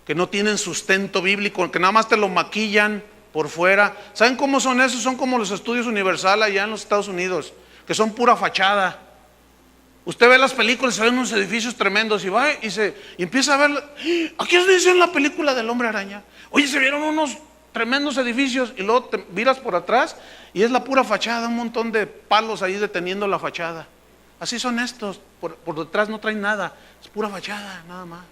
que no tienen sustento bíblico, que nada más te lo maquillan por fuera. ¿Saben cómo son esos? Son como los estudios Universal allá en los Estados Unidos, que son pura fachada. Usted ve las películas, se ven unos edificios tremendos y va y empieza a ver. Aquí es donde dicen la película del Hombre Araña. Oye, se vieron unos tremendos edificios y luego te miras por atrás y es la pura fachada, un montón de palos ahí deteniendo la fachada. Así son estos, por detrás no traen nada, es pura fachada, nada más.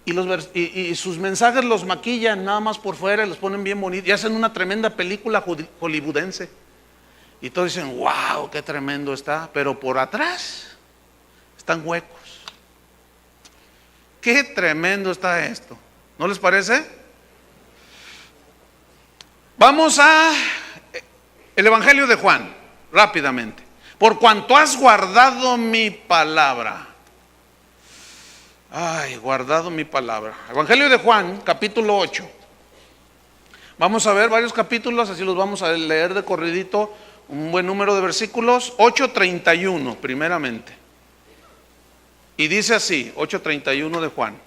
Y sus mensajes los maquillan nada más por fuera y los ponen bien bonitos y hacen una tremenda película hollywoodense. Y todos dicen, wow, qué tremendo está, pero por atrás están huecos. Qué tremendo está esto, ¿no les parece? Vamos a el Evangelio de Juan, rápidamente. Por cuanto has guardado mi palabra. Ay, guardado mi palabra. Evangelio de Juan, capítulo 8. Vamos a ver varios capítulos, así los vamos a leer de corridito, un buen número de versículos. 8:31 primeramente. Y dice así, 8:31 de Juan.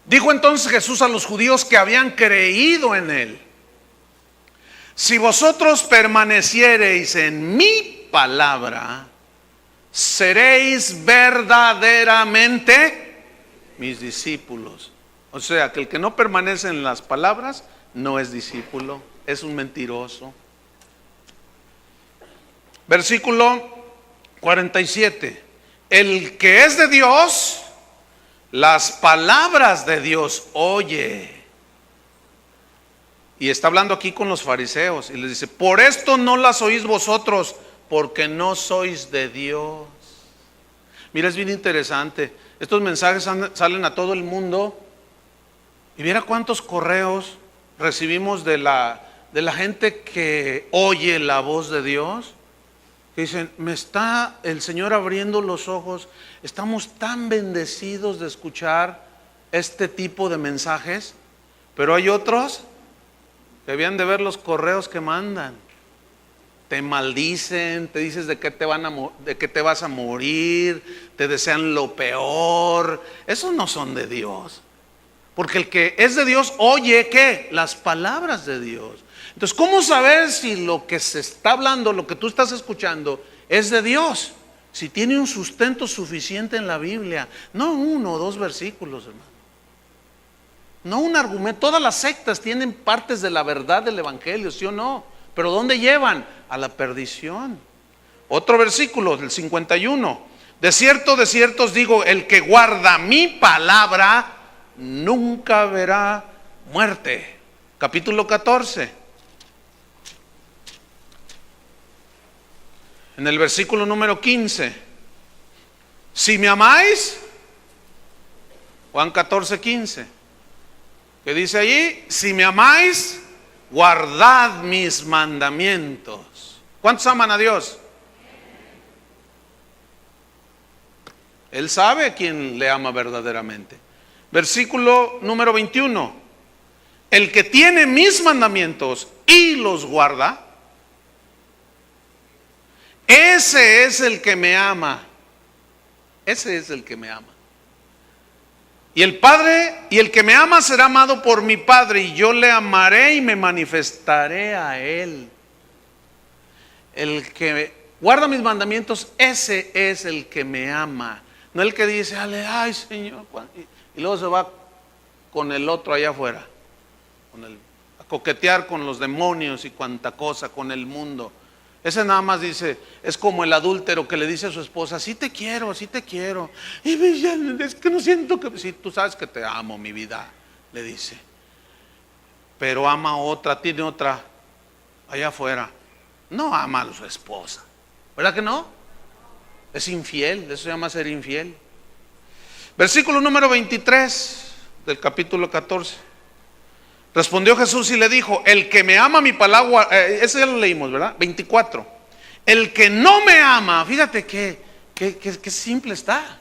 Dijo entonces Jesús a los judíos que habían creído en él: si vosotros permaneciereis en mi palabra, seréis verdaderamente mis discípulos. O sea, que el que no permanece en las palabras no es discípulo, es un mentiroso. Versículo 47. El que es de Dios, las palabras de Dios oye. Y está hablando aquí con los fariseos y les dice: por esto no las oís vosotros, porque no sois de Dios. Mira, es bien interesante. Estos mensajes salen a todo el mundo. Y viera cuántos correos recibimos de la gente que oye la voz de Dios. Que dicen: me está el Señor abriendo los ojos. Estamos tan bendecidos de escuchar este tipo de mensajes. Pero hay otros que habían de ver los correos que mandan. Te maldicen, te dices de qué te vas a morir, te desean lo peor. Esos no son de Dios. Porque el que es de Dios oye, ¿qué? Las palabras de Dios. Entonces, ¿cómo saber si lo que se está hablando, lo que tú estás escuchando, es de Dios? Si tiene un sustento suficiente en la Biblia. No 1 o 2 versículos, hermano. No un argumento. Todas las sectas tienen partes de la verdad del Evangelio, ¿sí o no? Pero ¿dónde llevan? A la perdición. Otro versículo, del 51. De cierto os digo, el que guarda mi palabra nunca verá muerte. Capítulo 14. En el versículo número 15. Si me amáis, Juan 14:15. ¿Qué dice allí? Si me amáis, guardad mis mandamientos. ¿Cuántos aman a Dios? Él sabe a quién le ama verdaderamente. Versículo número 21. El que tiene mis mandamientos y los guarda, ese es el que me ama. Ese es el que me ama. Y el que me ama será amado por mi Padre, y yo le amaré y me manifestaré a él. El que guarda mis mandamientos, ese es el que me ama. No el que dice, ay Señor, y luego se va con el otro allá afuera, a coquetear con los demonios y cuanta cosa, con el mundo. Ese nada más dice, es como el adúltero que le dice a su esposa: sí te quiero, sí te quiero. Y es que no siento que, sí, tú sabes que te amo, mi vida, le dice. Pero ama a otra, tiene otra allá afuera. No ama a su esposa. ¿Verdad que no? Es infiel, eso se llama ser infiel. Versículo número 23 del capítulo 14. Respondió Jesús y le dijo: el que me ama, mi palabra, ese ya lo leímos, ¿verdad? 24. El que no me ama, fíjate que simple está.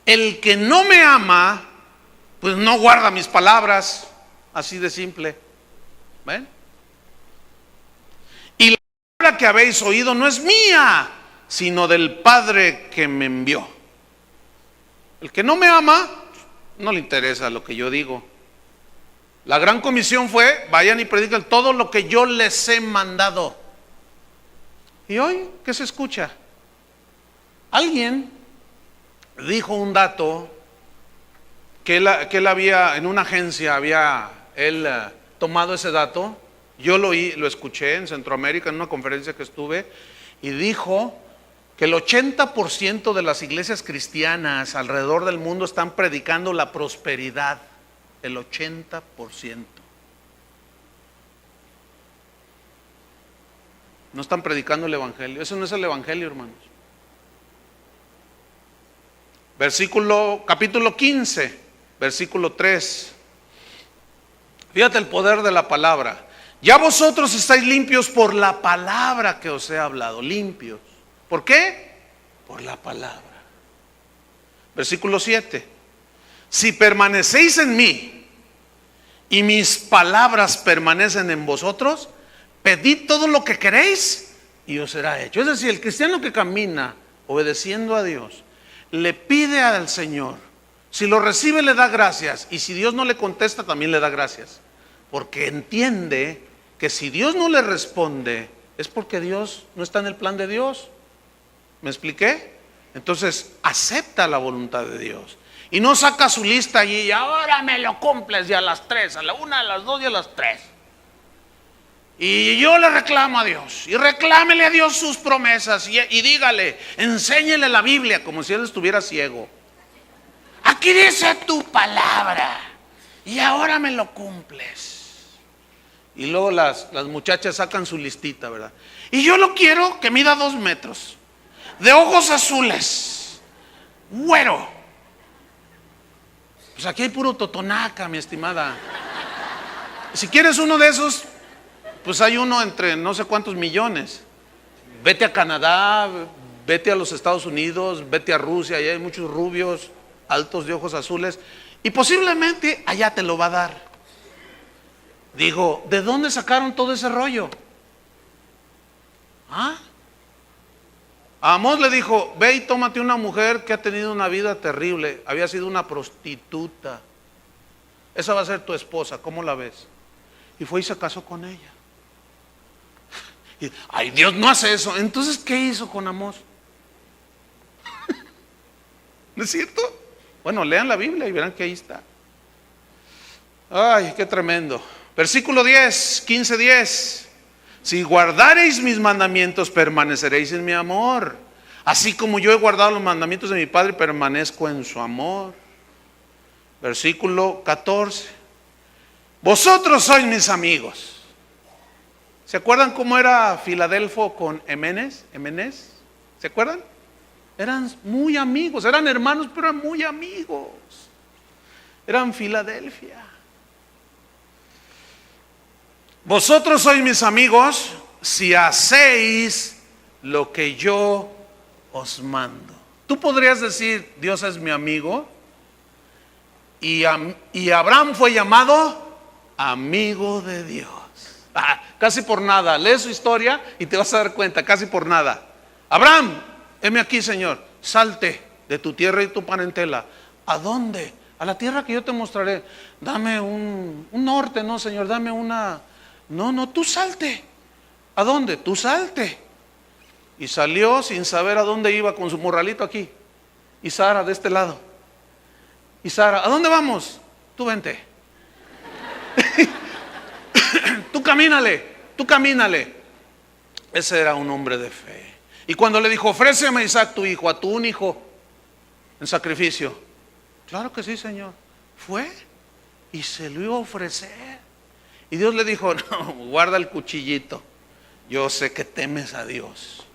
El que no me ama, pues no guarda mis palabras, así de simple. ¿Ven? Y la palabra que habéis oído no es mía, sino del Padre que me envió. El que no me ama, no le interesa lo que yo digo. La gran comisión fue: vayan y prediquen todo lo que yo les he mandado. ¿Y hoy qué se escucha? Alguien dijo un dato que él había, en una agencia había él tomado ese dato. Yo lo escuché en Centroamérica en una conferencia que estuve, y dijo que el 80% de las iglesias cristianas alrededor del mundo están predicando la prosperidad. El 80%. No están predicando el evangelio. Eso no es el evangelio, hermanos. Capítulo 15, versículo 3. Fíjate el poder de la palabra. Ya vosotros estáis limpios por la palabra que os he hablado. Limpios. ¿Por qué? Por la palabra. Versículo 7. Si permanecéis en mí y mis palabras permanecen en vosotros, pedid todo lo que queréis y os será hecho. Es decir, el cristiano que camina obedeciendo a Dios, le pide al Señor, si lo recibe le da gracias, y si Dios no le contesta también le da gracias, porque entiende que si Dios no le responde es porque Dios no está en el plan de Dios. ¿Me expliqué? Entonces acepta la voluntad de Dios y no saca su lista allí y ahora me lo cumples ya a las 3, a la 1, a las 2 y a las 3. Y yo le reclamo a Dios, y reclámele a Dios sus promesas, y dígale, enséñele la Biblia como si él estuviera ciego. Aquí dice tu palabra y ahora me lo cumples. Y luego las muchachas sacan su listita, ¿verdad? Y yo lo quiero que mida 2 metros, de ojos azules, güero. Pues aquí hay puro totonaca, mi estimada. Si quieres uno de esos, pues hay uno entre no sé cuántos millones. Vete a Canadá, vete a los Estados Unidos, vete a Rusia, allá hay muchos rubios, altos de ojos azules, y posiblemente allá te lo va a dar. Digo, ¿de dónde sacaron todo ese rollo? ¿Ah? A Amós le dijo: ve y tómate una mujer que ha tenido una vida terrible, había sido una prostituta, esa va a ser tu esposa, ¿cómo la ves? Y fue y se casó con ella. Ay, Dios no hace eso. Entonces, ¿qué hizo con Amós? ¿No es cierto? Bueno, lean la Biblia y verán que ahí está. Ay, qué tremendo. Versículo 10, 15:10. Si guardareis mis mandamientos, permaneceréis en mi amor, así como yo he guardado los mandamientos de mi Padre, permanezco en su amor. Versículo 14. Vosotros sois mis amigos. ¿Se acuerdan cómo era Filadelfo con Emenes? ¿Se acuerdan? Eran muy amigos, eran hermanos, pero eran muy amigos. Eran Filadelfia. Vosotros sois mis amigos si hacéis lo que yo os mando. Tú podrías decir: Dios es mi amigo, y Abraham fue llamado amigo de Dios. Casi por nada, lee su historia y te vas a dar cuenta, casi por nada. Abraham, heme aquí, Señor, salte de tu tierra y tu parentela. ¿A dónde? A la tierra que yo te mostraré. Dame un norte, no, Señor, dame una... No, tú salte. ¿A dónde? Tú salte. Y salió sin saber a dónde iba, con su morralito aquí, y Sara de este lado. Y Sara: ¿a dónde vamos? Tú vente. Tú camínale. Ese era un hombre de fe. Y cuando le dijo: ofréceme a Isaac tu hijo, a tu un hijo, en sacrificio. Claro que sí, Señor. Fue y se lo iba a ofrecer. Y Dios le dijo: no, guarda el cuchillito. Yo sé que temes a Dios.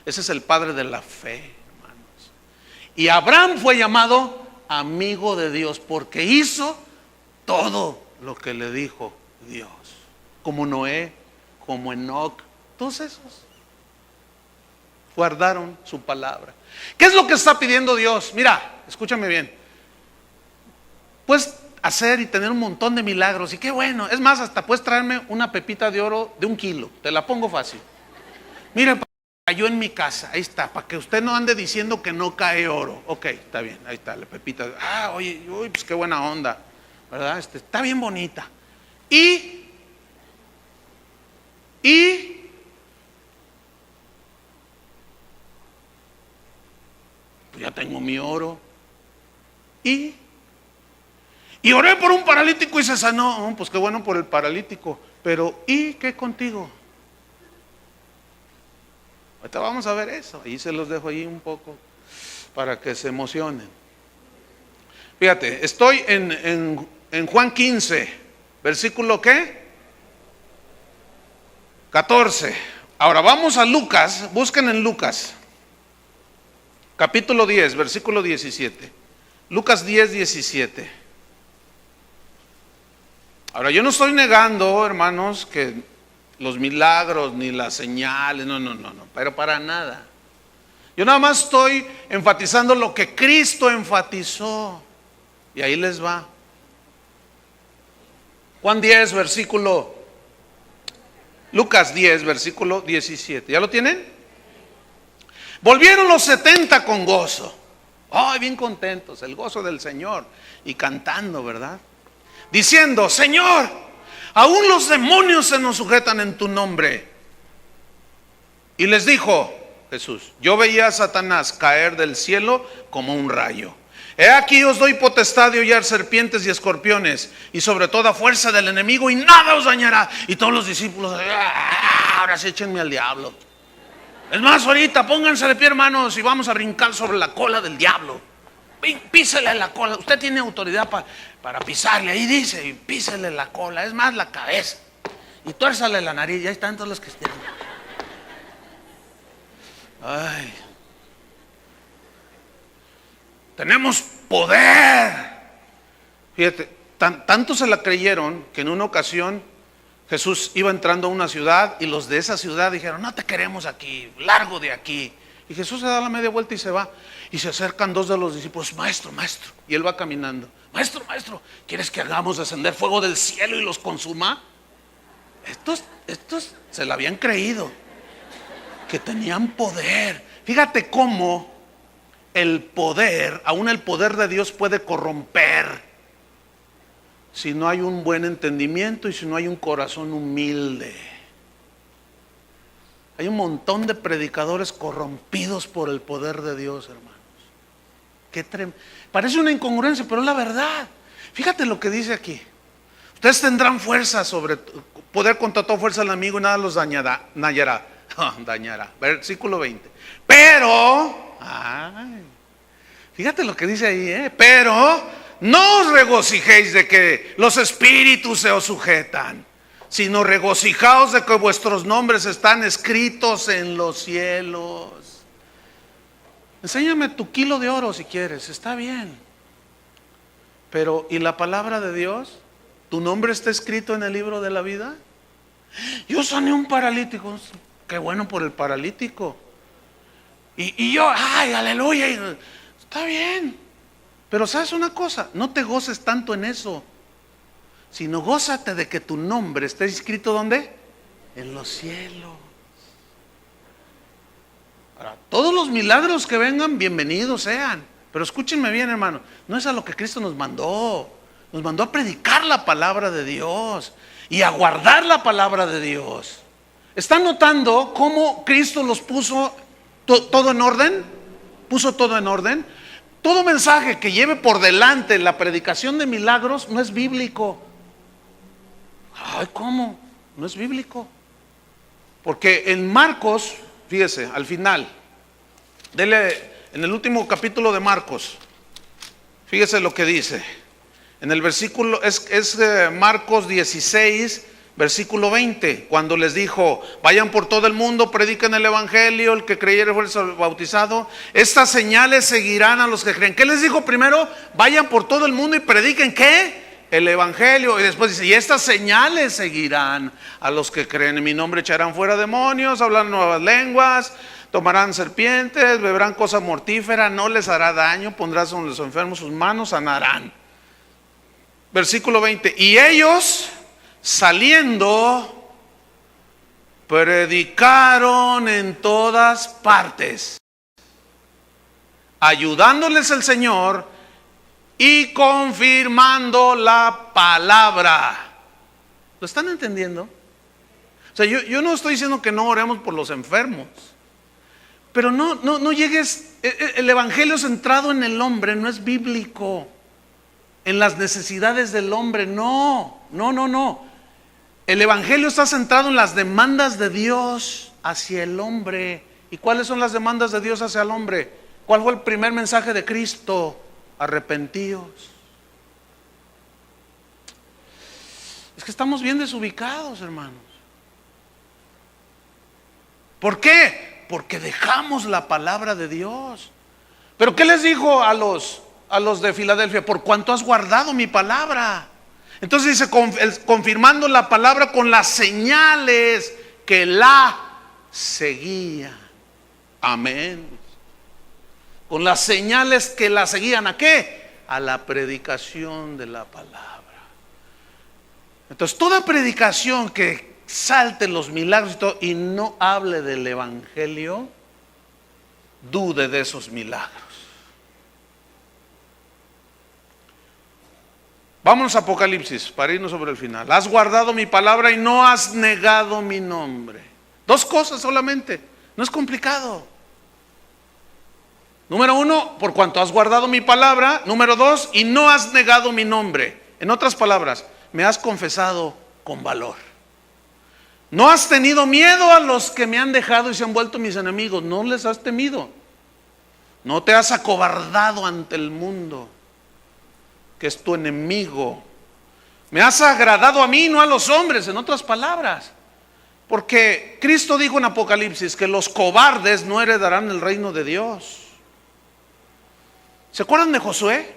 Ese es el padre de la fe, hermanos. Y Abraham fue llamado amigo de Dios porque hizo todo lo que le dijo Dios. Como Noé, como Enoc, todos esos guardaron su palabra. ¿Qué es lo que está pidiendo Dios? Mira, escúchame bien. Puedes hacer y tener un montón de milagros y qué bueno. Es más, hasta puedes traerme una pepita de oro de 1 kilo. Te la pongo fácil. Mire, cayó en mi casa. Ahí está, para que usted no ande diciendo que no cae oro. Ok, está bien, ahí está la pepita. Oye, pues qué buena onda, ¿verdad? Está bien bonita. Y pues ya tengo mi oro. Y oré por un paralítico y se sanó. Pues qué bueno por el paralítico. Pero ¿y qué contigo? Ahorita vamos a ver eso. Ahí se los dejo ahí un poco para que se emocionen. Fíjate, estoy en Juan 15, versículo ¿qué? 14. Ahora vamos a Lucas, busquen en Lucas, capítulo 10, versículo 17. Lucas 10, 17. Ahora yo no estoy negando, hermanos, que los milagros ni las señales, no, pero para nada. Yo nada más estoy enfatizando lo que Cristo enfatizó. Y ahí les va. Juan 10, Lucas 10, versículo 17. ¿Ya lo tienen? Volvieron los 70 con gozo. Ay, bien contentos, el gozo del Señor. Y cantando, ¿verdad? Diciendo, Señor, aún los demonios se nos sujetan en tu nombre. Y les dijo Jesús, yo veía a Satanás caer del cielo como un rayo. He aquí os doy potestad de hollar serpientes y escorpiones y sobre toda fuerza del enemigo y nada os dañará. Y todos los discípulos, ahora sí échenme al diablo. Es más, ahorita pónganse de pie, hermanos, y vamos a brincar sobre la cola del diablo. Písele la cola, usted tiene autoridad para pisarle, ahí dice, y písele la cola, es más la cabeza. Y tuérzale la nariz, y ahí están todos los cristianos. Ay. Tenemos poder. Fíjate, tanto se la creyeron que en una ocasión Jesús iba entrando a una ciudad y los de esa ciudad dijeron, no te queremos aquí, largo de aquí. Y Jesús se da la media vuelta y se va. Y se acercan 2 de los discípulos, maestro, y él va caminando. Maestro, ¿quieres que hagamos descender fuego del cielo y los consuma? Estos se la habían creído, que tenían poder. Fíjate cómo el poder, aún el poder de Dios puede corromper si no hay un buen entendimiento y si no hay un corazón humilde. Hay un montón de predicadores corrompidos por el poder de Dios, hermanos. Parece una incongruencia, pero es la verdad. Fíjate lo que dice aquí. Ustedes tendrán fuerza sobre poder contra toda fuerza al enemigo y nada los dañará. Dañará. Versículo 20. Pero, fíjate lo que dice ahí, pero no os regocijéis de que los espíritus se os sujetan, sino regocijaos de que vuestros nombres están escritos en los cielos. Enséñame tu kilo de oro si quieres, está bien. Pero, ¿y la palabra de Dios? ¿Tu nombre está escrito en el libro de la vida? Yo sané un paralítico. Qué bueno por el paralítico. Y yo, aleluya. Está bien. Pero ¿sabes una cosa? No te goces tanto en eso, sino gózate de que tu nombre esté escrito ¿dónde? En los cielos. Ahora, todos los milagros que vengan, bienvenidos sean. Pero escúchenme bien, hermano, no es a lo que Cristo nos mandó. Nos mandó a predicar la palabra de Dios y a guardar la palabra de Dios. ¿Están notando cómo Cristo los puso todo en orden? Puso todo en orden. Todo mensaje que lleve por delante la predicación de milagros no es bíblico. ¿Cómo? No es bíblico. Porque en Marcos, fíjese, al final, en el último capítulo de Marcos, fíjese lo que dice. En el versículo, es Marcos 16, Versículo 20, cuando les dijo, vayan por todo el mundo, prediquen el evangelio, el que creyere fuere bautizado. Estas señales seguirán a los que creen. ¿Qué les dijo primero? Vayan por todo el mundo y prediquen, ¿qué? El evangelio. Y después dice, y estas señales seguirán a los que creen. En mi nombre echarán fuera demonios, hablarán nuevas lenguas, tomarán serpientes, beberán cosas mortíferas, no les hará daño, pondrán sobre los enfermos sus manos, sanarán. Versículo 20, y ellos saliendo predicaron en todas partes, ayudándoles el Señor y confirmando la palabra. ¿Lo están entendiendo? O sea, yo no estoy diciendo que no oremos por los enfermos, pero no llegues. El evangelio centrado en el hombre no es bíblico, en las necesidades del hombre. No. El evangelio está centrado en las demandas de Dios hacia el hombre. ¿Y cuáles son las demandas de Dios hacia el hombre? ¿Cuál fue el primer mensaje de Cristo? Arrepentíos. Es que estamos bien desubicados, hermanos. ¿Por qué? Porque dejamos la palabra de Dios. ¿Pero qué les dijo a los de Filadelfia? Por cuanto has guardado mi palabra. Entonces dice, confirmando la palabra con las señales que la seguían. Amén. Con las señales que la seguían. ¿A qué? A la predicación de la palabra. Entonces toda predicación que salte los milagros y todo, y no hable del evangelio, dude de esos milagros. Vámonos a Apocalipsis para irnos sobre el final. Has guardado mi palabra y no has negado mi nombre. Dos cosas solamente, no es complicado. Número uno, por cuanto has guardado mi palabra. Número dos, y no has negado mi nombre. En otras palabras, me has confesado con valor. No has tenido miedo a los que me han dejado y se han vuelto mis enemigos. No les has temido. No te has acobardado ante el mundo, que es tu enemigo. Me has agradado a mí, no a los hombres, en otras palabras. Porque Cristo dijo en Apocalipsis que los cobardes no heredarán el reino de Dios. ¿Se acuerdan de Josué?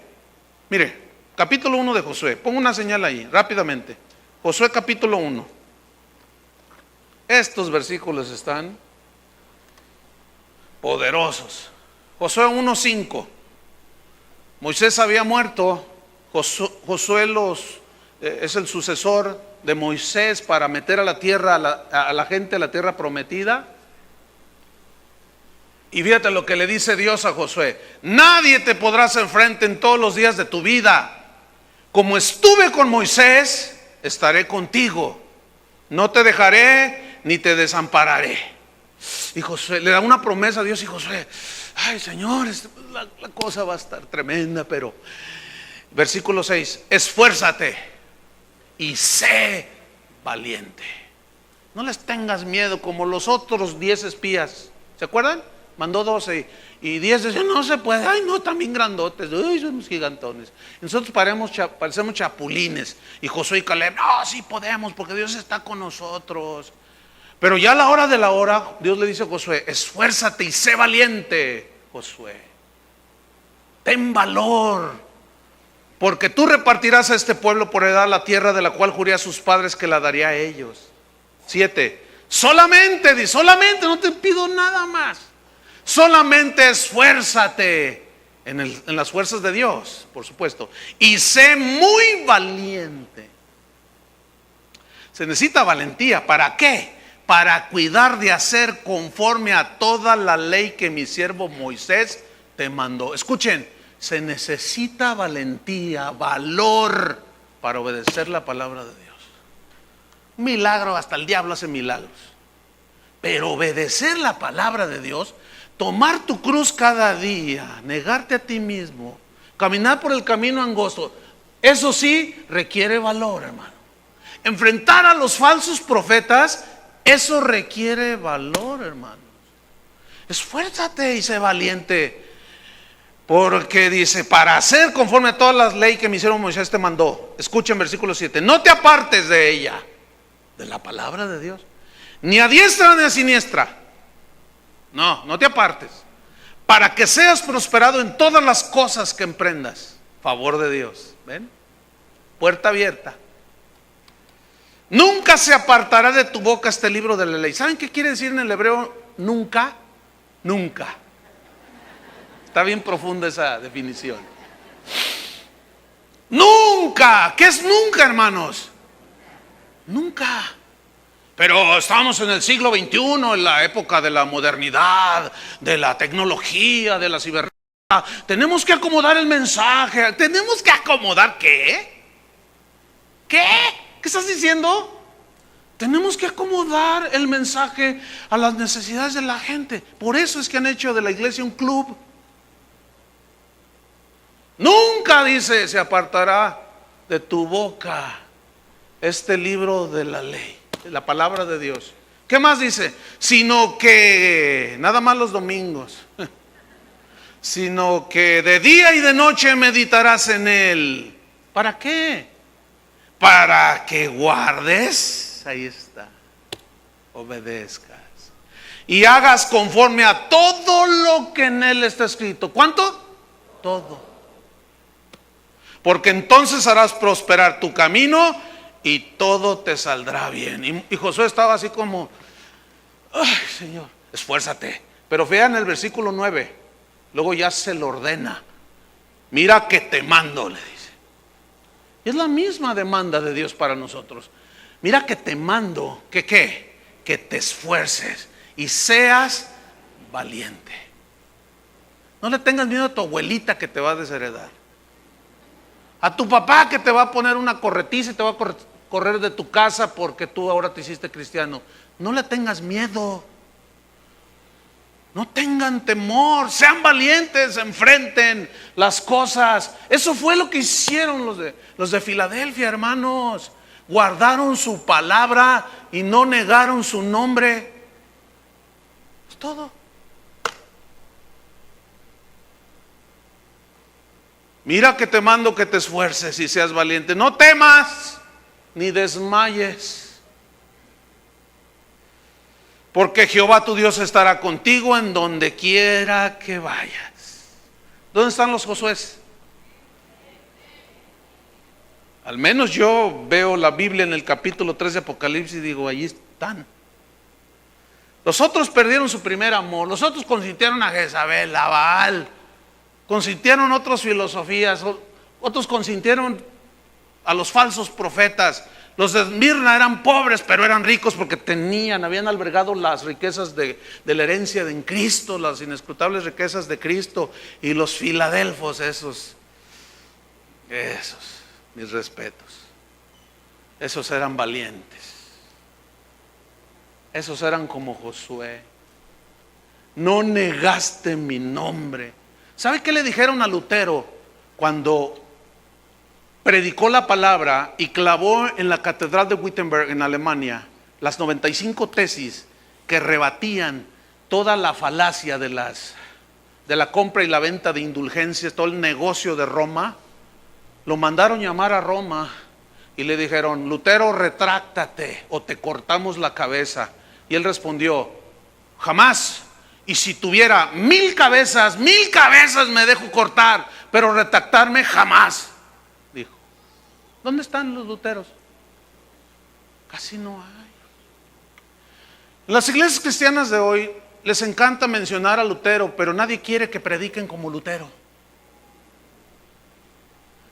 Mire, capítulo 1 de Josué. Pongo una señal ahí, rápidamente. Josué capítulo 1. Estos versículos están poderosos. Josué 1:5. Moisés había muerto. Josué es el sucesor de Moisés para meter a la tierra, a la gente a la tierra prometida. Y fíjate lo que le dice Dios a Josué: nadie te podrá hacer frente en todos los días de tu vida. Como estuve con Moisés, estaré contigo. No te dejaré ni te desampararé. Y Josué le da una promesa a Dios, y Josué, ay Señor, la cosa va a estar tremenda, pero versículo 6, esfuérzate y sé valiente. No les tengas miedo como los otros 10 espías. ¿Se acuerdan? Mandó 12 y 10 decían, no se puede. Ay, no, también grandotes. Ay, somos gigantones. Nosotros parecemos chapulines. Y Josué y Caleb, no, sí podemos porque Dios está con nosotros. Pero ya a la hora de la hora, Dios le dice a Josué, esfuérzate y sé valiente, Josué. Ten valor, porque tú repartirás a este pueblo por heredad la tierra de la cual juré a sus padres que la daría a ellos. 7. Solamente, no te pido nada más. Solamente esfuérzate en las fuerzas de Dios, por supuesto, y sé muy valiente. Se necesita valentía. ¿Para qué? Para cuidar de hacer conforme a toda la ley que mi siervo Moisés te mandó. Escuchen, se necesita valentía, valor para obedecer la palabra de Dios. Un milagro, hasta el diablo hace milagros. Pero obedecer la palabra de Dios, tomar tu cruz cada día, negarte a ti mismo, caminar por el camino angosto, eso sí requiere valor, hermano. Enfrentar a los falsos profetas, eso requiere valor, hermano. Esfuérzate y sé valiente. Porque dice, para hacer conforme a todas las leyes que mi siervo Moisés te mandó. Escuchen versículo 7. No te apartes de ella. de la palabra de Dios. Ni a diestra ni a siniestra. No, no te apartes. Para que seas prosperado en todas las cosas que emprendas. Favor de Dios. ¿Ven? Puerta abierta. Nunca se apartará de tu boca este libro de la ley. ¿Saben qué quiere decir en el hebreo nunca? Nunca. Está bien profunda esa definición. Nunca. ¿Qué es nunca, hermanos? Nunca. Pero estamos en el siglo XXI, en la época de la modernidad, de la tecnología, de la cibernética. Tenemos que acomodar el mensaje. ¿Tenemos que acomodar qué? ¿Qué? ¿Qué estás diciendo? Tenemos que acomodar el mensaje a las necesidades de la gente. Por eso es que han hecho de la iglesia un club. Nunca, dice, se apartará de tu boca este libro de la ley, de la palabra de Dios. ¿Qué más dice? Sino que, nada más los domingos, sino que de día y de noche meditarás en él. ¿Para qué? Para que guardes, ahí está, obedezcas y hagas conforme a todo lo que en él está escrito. ¿Cuánto? Todo. Porque entonces harás prosperar tu camino y todo te saldrá bien. Y Josué estaba así como, ay, Señor, esfuérzate. Pero vean el versículo 9, luego ya se lo ordena. Mira que te mando, le dice. Es la misma demanda de Dios para nosotros. Mira que te mando, que qué, que te esfuerces y seas valiente. No le tengas miedo a tu abuelita que te va a desheredar, a tu papá que te va a poner una corretiza y te va a correr de tu casa porque tú ahora te hiciste cristiano. No le tengas miedo. No tengan temor, sean valientes, enfrenten las cosas. Eso fue lo que hicieron los de Filadelfia, hermanos. Guardaron su palabra y no negaron su nombre. Es todo. Mira que te mando que te esfuerces y seas valiente. No temas ni desmayes, porque Jehová tu Dios estará contigo en donde quiera que vayas. ¿Dónde están los Josués? Al menos yo veo la Biblia en el capítulo 3 de Apocalipsis y digo, allí están. Los otros perdieron su primer amor. Los otros consintieron a Jezabel, a Baal. Consintieron otras filosofías. Otros consintieron a los falsos profetas. Los de Esmirna eran pobres, pero eran ricos porque habían albergado las riquezas de la herencia de en Cristo, las inescrutables riquezas de Cristo. Y los filadelfos, esos, mis respetos. Esos eran valientes. Esos eran como Josué. No negaste mi nombre. ¿Sabe qué le dijeron a Lutero cuando predicó la palabra y clavó en la catedral de Wittenberg en Alemania las 95 tesis que rebatían toda la falacia de la compra y la venta de indulgencias, todo el negocio de Roma? Lo mandaron llamar a Roma y le dijeron, Lutero, retráctate o te cortamos la cabeza. Y él respondió, jamás. Y si tuviera 1000 cabezas me dejo cortar, pero retractarme jamás, dijo. ¿Dónde están los luteros? Casi no hay. En las iglesias cristianas de hoy les encanta mencionar a Lutero, pero nadie quiere que prediquen como Lutero.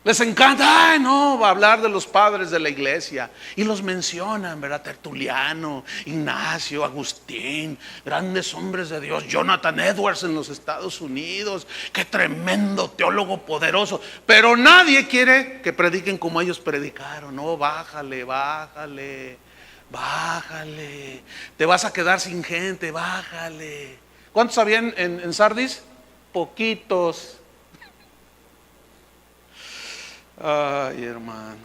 Les encanta, va a hablar de los padres de la iglesia. Y los mencionan, ¿verdad? Tertuliano, Ignacio, Agustín, grandes hombres de Dios. Jonathan Edwards en los Estados Unidos. Qué tremendo teólogo poderoso. Pero nadie quiere que prediquen como ellos predicaron. No, bájale. Te vas a quedar sin gente, bájale. ¿Cuántos habían en Sardis? Poquitos. Ay, hermanos,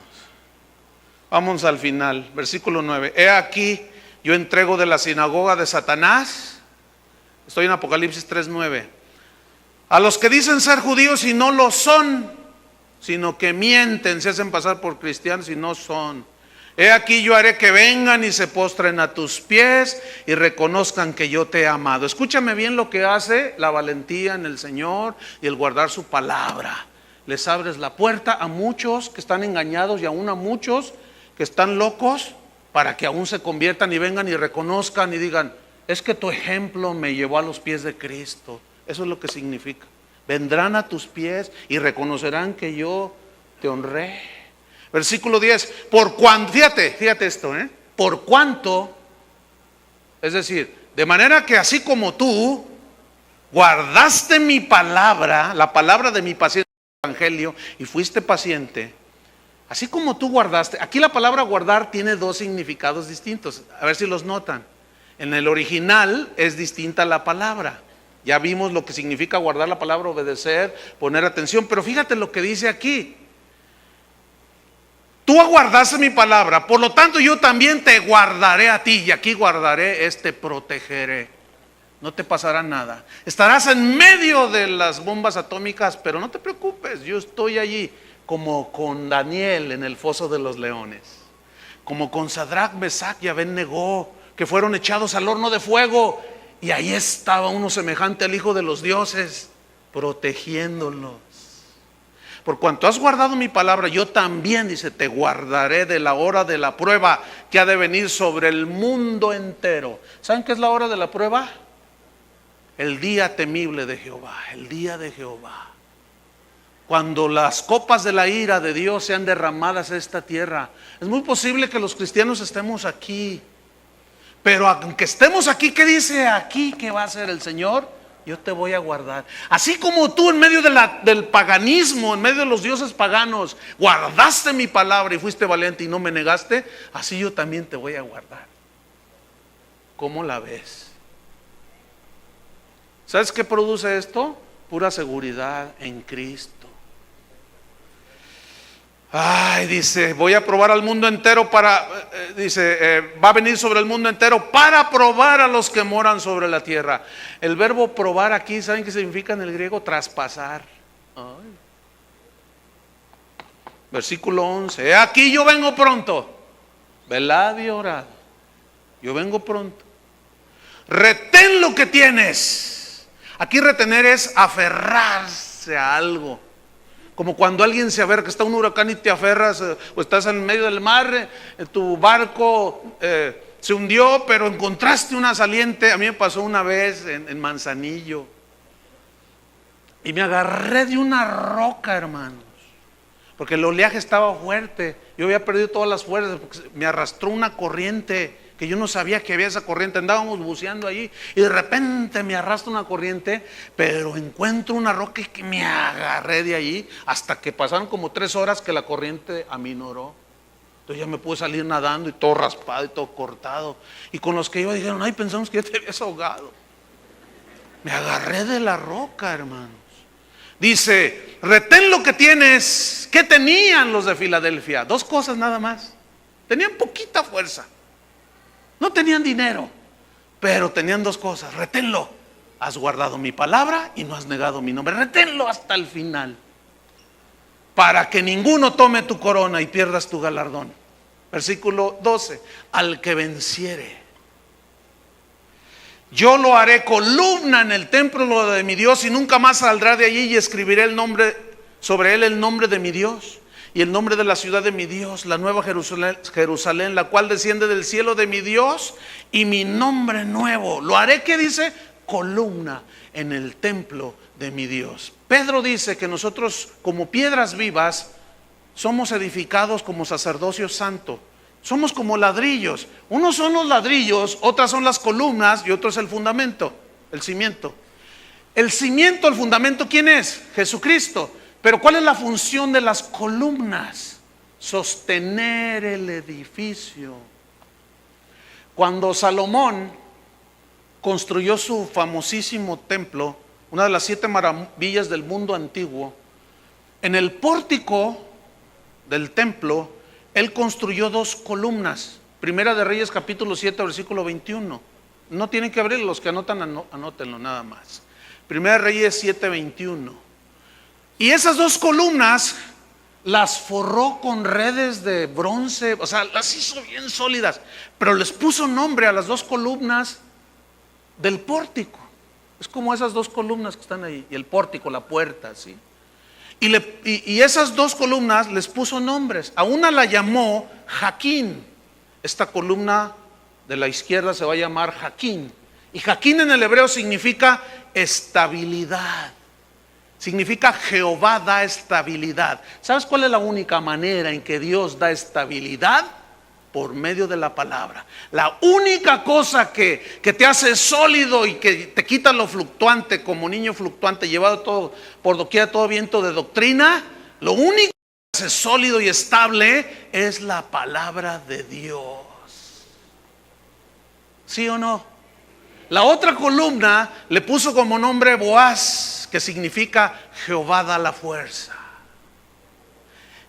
vamos al final, versículo 9. He aquí, yo entrego de la sinagoga de Satanás. Estoy en Apocalipsis 3:9. A los que dicen ser judíos y no lo son, sino que mienten, se hacen pasar por cristianos y no son. He aquí yo haré que vengan y se postren a tus pies y reconozcan que yo te he amado. Escúchame bien lo que hace la valentía en el Señor y el guardar su palabra. Les abres la puerta a muchos que están engañados y aún a muchos que están locos, para que aún se conviertan y vengan y reconozcan y digan: es que tu ejemplo me llevó a los pies de Cristo. Eso es lo que significa. Vendrán a tus pies y reconocerán que yo te honré. Versículo 10. Por cuanto, fíjate esto, por cuanto, es decir, de manera que así como tú guardaste mi palabra, la palabra de mi paciencia, el evangelio, y fuiste paciente, así como tú guardaste. Aquí la palabra guardar tiene dos significados distintos, a ver si los notan. En el original es distinta la palabra. Ya vimos lo que significa guardar la palabra: obedecer, poner atención. Pero fíjate lo que dice aquí: tú guardaste mi palabra, por lo tanto yo también te guardaré a ti. Y aquí guardaré te protegeré. No te pasará nada. Estarás en medio de las bombas atómicas, pero no te preocupes, yo estoy allí. Como con Daniel en el foso de los leones, como con Sadrach, Mesach y Abednego, que fueron echados al horno de fuego, y ahí estaba uno semejante al Hijo de los dioses, protegiéndolos. Por cuanto has guardado mi palabra, yo también, dice, te guardaré de la hora de la prueba que ha de venir sobre el mundo entero. ¿Saben qué es la hora de la prueba? El día temible de Jehová, el día de Jehová. Cuando las copas de la ira de Dios sean derramadas a esta tierra. Es muy posible que los cristianos estemos aquí, pero aunque estemos aquí, ¿qué dice aquí que va a hacer el Señor? Yo te voy a guardar. Así como tú en medio del paganismo, en medio de los dioses paganos, guardaste mi palabra y fuiste valiente y no me negaste, así yo también te voy a guardar. ¿Cómo la ves? ¿Sabes qué produce esto? Pura seguridad en Cristo. Ay, dice, voy a probar al mundo entero va a venir sobre el mundo entero para probar a los que moran sobre la tierra. El verbo probar aquí, ¿saben qué significa en el griego? Traspasar. Ay. Versículo 11. Aquí yo vengo pronto. Velad y orad. Yo vengo pronto. Retén lo que tienes. Aquí retener es aferrarse a algo. Como cuando alguien se aferra, que está un huracán y te aferras, o estás en medio del mar, tu barco se hundió, pero encontraste una saliente. A mí me pasó una vez en Manzanillo, y me agarré de una roca, hermanos, porque el oleaje estaba fuerte. Yo había perdido todas las fuerzas, porque me arrastró una corriente que yo no sabía que había esa corriente. Andábamos buceando allí y de repente me arrastra una corriente, pero encuentro una roca y que me agarré de allí hasta que pasaron como 3 horas que la corriente aminoró. Entonces ya me pude salir nadando y todo raspado y todo cortado. Y con los que iba dijeron: ay, pensamos que ya te habías ahogado. Me agarré de la roca, hermanos. Dice: retén lo que tienes. ¿Qué tenían los de Filadelfia? 2 cosas nada más. Tenían poquita fuerza. No tenían dinero, pero tenían 2 cosas. Reténlo. Has guardado mi palabra y no has negado mi nombre. Reténlo hasta el final, para que ninguno tome tu corona y pierdas tu galardón. Versículo 12. Al que venciere, yo lo haré columna en el templo de mi Dios, y nunca más saldrá de allí, y escribiré sobre él el nombre de mi Dios y el nombre de la ciudad de mi Dios, la nueva Jerusalén, la cual desciende del cielo de mi Dios, y mi nombre nuevo. Lo haré, ¿qué dice? Columna en el templo de mi Dios. Pedro dice que nosotros, como piedras vivas, somos edificados como sacerdocio santo. Somos como ladrillos. Unos son los ladrillos, otras son las columnas y otro es el fundamento, el cimiento. El cimiento, el fundamento, ¿quién es? Jesucristo. Pero ¿cuál es la función de las columnas? Sostener el edificio. Cuando Salomón construyó su famosísimo templo, una de las 7 maravillas del mundo antiguo, en el pórtico del templo, él construyó 2 columnas. Primera de Reyes capítulo 7 versículo 21. No tienen que abrirlo, los que anotan, anótenlo nada más. Primera de Reyes 7, 21. Y esas 2 columnas las forró con redes de bronce, o sea, las hizo bien sólidas, pero les puso nombre a las dos columnas del pórtico. Es como esas dos columnas que están ahí, y el pórtico, la puerta, ¿sí? Y esas dos columnas les puso nombres. A una la llamó Jaquín. Esta columna de la izquierda se va a llamar Jaquín. Y Jaquín en el hebreo significa estabilidad. Significa Jehová da estabilidad. ¿Sabes cuál es la única manera en que Dios da estabilidad? Por medio de la palabra. La única cosa que te hace sólido y que te quita lo fluctuante, como niño fluctuante llevado todo por doquier, todo viento de doctrina, lo único que te hace sólido y estable es la palabra de Dios. ¿Sí o no? La otra columna le puso como nombre Boaz, que significa Jehová da la fuerza.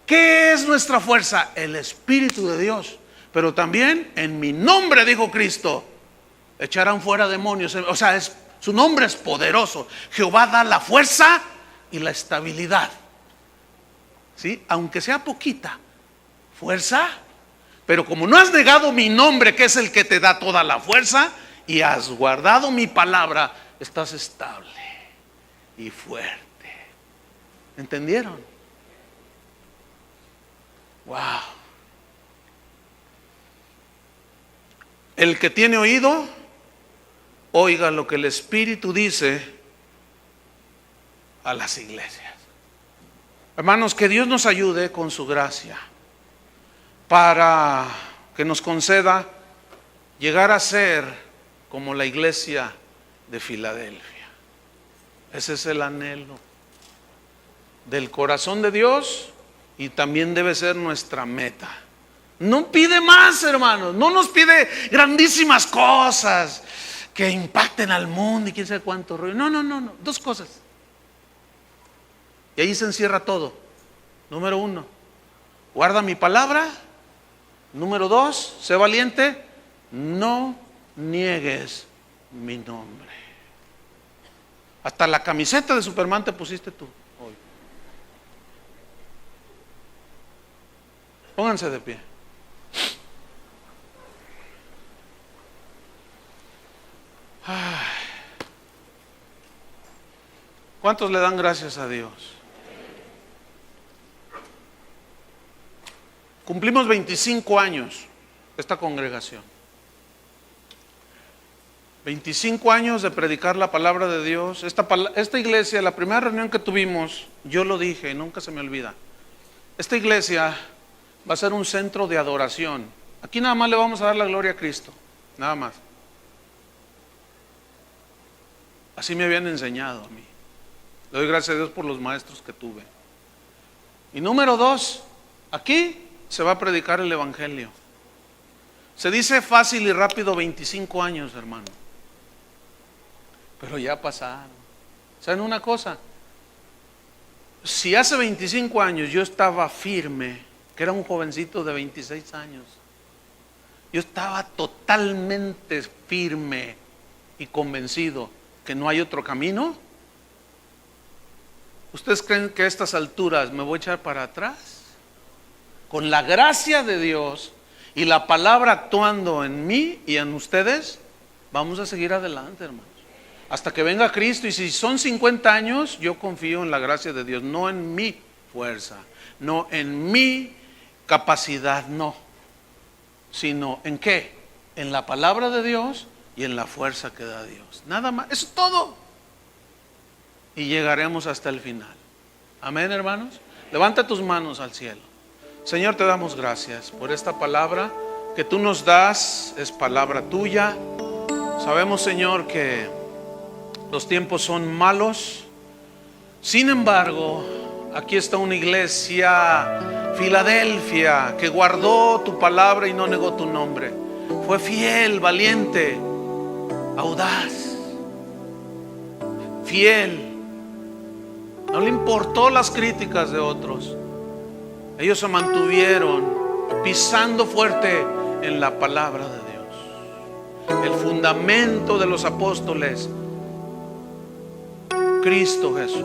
¿Qué es nuestra fuerza? El Espíritu de Dios. Pero también en mi nombre, dijo Cristo, echarán fuera demonios. O sea, su nombre es poderoso. Jehová da la fuerza y la estabilidad. ¿Sí? Aunque sea poquita fuerza, pero como no has negado mi nombre, que es el que te da toda la fuerza, y has guardado mi palabra, estás estable y fuerte. ¿Entendieron? Wow. El que tiene oído, oiga lo que el Espíritu dice a las iglesias. Hermanos, que Dios nos ayude con su gracia para que nos conceda llegar a ser como la iglesia de Filadelfia. Ese es el anhelo del corazón de Dios y también debe ser nuestra meta. No pide más, hermanos. No nos pide grandísimas cosas que impacten al mundo y quién sabe cuánto rollo. No. Dos cosas. Y ahí se encierra todo. Número 1, guarda mi palabra. Número 2, sé valiente. No niegues mi nombre. Hasta la camiseta de Superman te pusiste tú hoy. Pónganse de pie. ¿Cuántos le dan gracias a Dios? Cumplimos 25 años esta congregación. 25 años de predicar la palabra de Dios. Esta iglesia, la primera reunión que tuvimos, yo lo dije, nunca se me olvida. Esta iglesia va a ser un centro de adoración. Aquí nada más le vamos a dar la gloria a Cristo, nada más. Así me habían enseñado a mí. Le doy gracias a Dios por los maestros que tuve. Y número 2, aquí se va a predicar el evangelio. Se dice fácil y rápido 25 años, hermano. Pero ya pasaron. ¿Saben una cosa? Si hace 25 años yo estaba firme, que era un jovencito de 26 años, yo estaba totalmente firme y convencido que no hay otro camino. ¿Ustedes creen que a estas alturas me voy a echar para atrás? Con la gracia de Dios y la palabra actuando en mí y en ustedes, vamos a seguir adelante, hermanos, hasta que venga Cristo. Y si son 50 años, yo confío en la gracia de Dios, no en mi fuerza, no en mi capacidad, no, sino en qué, en la palabra de Dios y en la fuerza que da Dios. Nada más, eso es todo. Y llegaremos hasta el final. Amén, hermanos. Levanta tus manos al cielo. Señor, te damos gracias por esta palabra que tú nos das, es palabra tuya. Sabemos, Señor, que los tiempos son malos. Sin embargo, aquí está una iglesia, Filadelfia, que guardó tu palabra y no negó tu nombre. Fue fiel, valiente, audaz, fiel. No le importó las críticas de otros. Ellos se mantuvieron pisando fuerte en la palabra de Dios. El fundamento de los apóstoles, Cristo Jesús.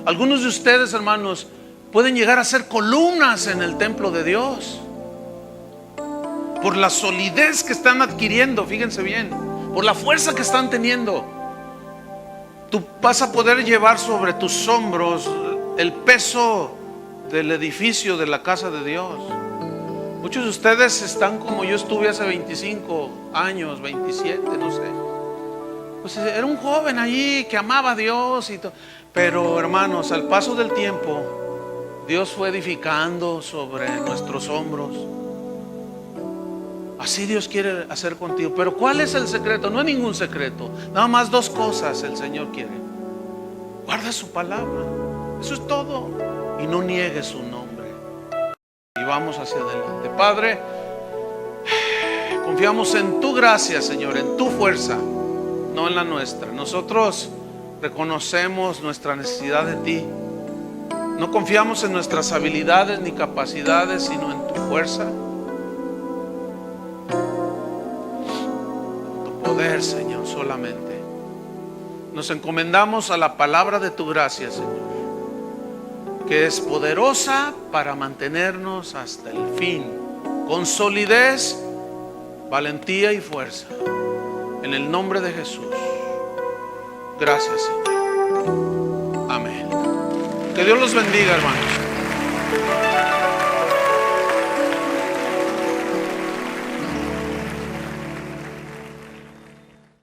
Algunos de ustedes, hermanos, pueden llegar a ser columnas en el templo de Dios. Por la solidez que están adquiriendo, fíjense bien, por la fuerza que están teniendo. Tú vas a poder llevar sobre tus hombros el peso del edificio de la casa de Dios. Muchos de ustedes están como yo estuve hace 25 años, 27, no sé. Pues era un joven allí que amaba a Dios y todo. Pero hermanos, al paso del tiempo, Dios fue edificando sobre nuestros hombros. Así Dios quiere hacer contigo. Pero ¿cuál es el secreto? No hay ningún secreto. Nada más dos cosas el Señor quiere. Guarda su palabra. Eso es todo. Y no niegues su nombre. Y vamos hacia adelante. Padre, confiamos en tu gracia, Señor, en tu fuerza, no en la nuestra. Nosotros reconocemos nuestra necesidad de ti. No confiamos en nuestras habilidades ni capacidades, sino en tu fuerza, tu poder, Señor, solamente. Nos encomendamos a la palabra de tu gracia, Señor, que es poderosa para mantenernos hasta el fin, con solidez, valentía y fuerza. En el nombre de Jesús. Gracias, Señor. Amén. Que Dios los bendiga, hermanos.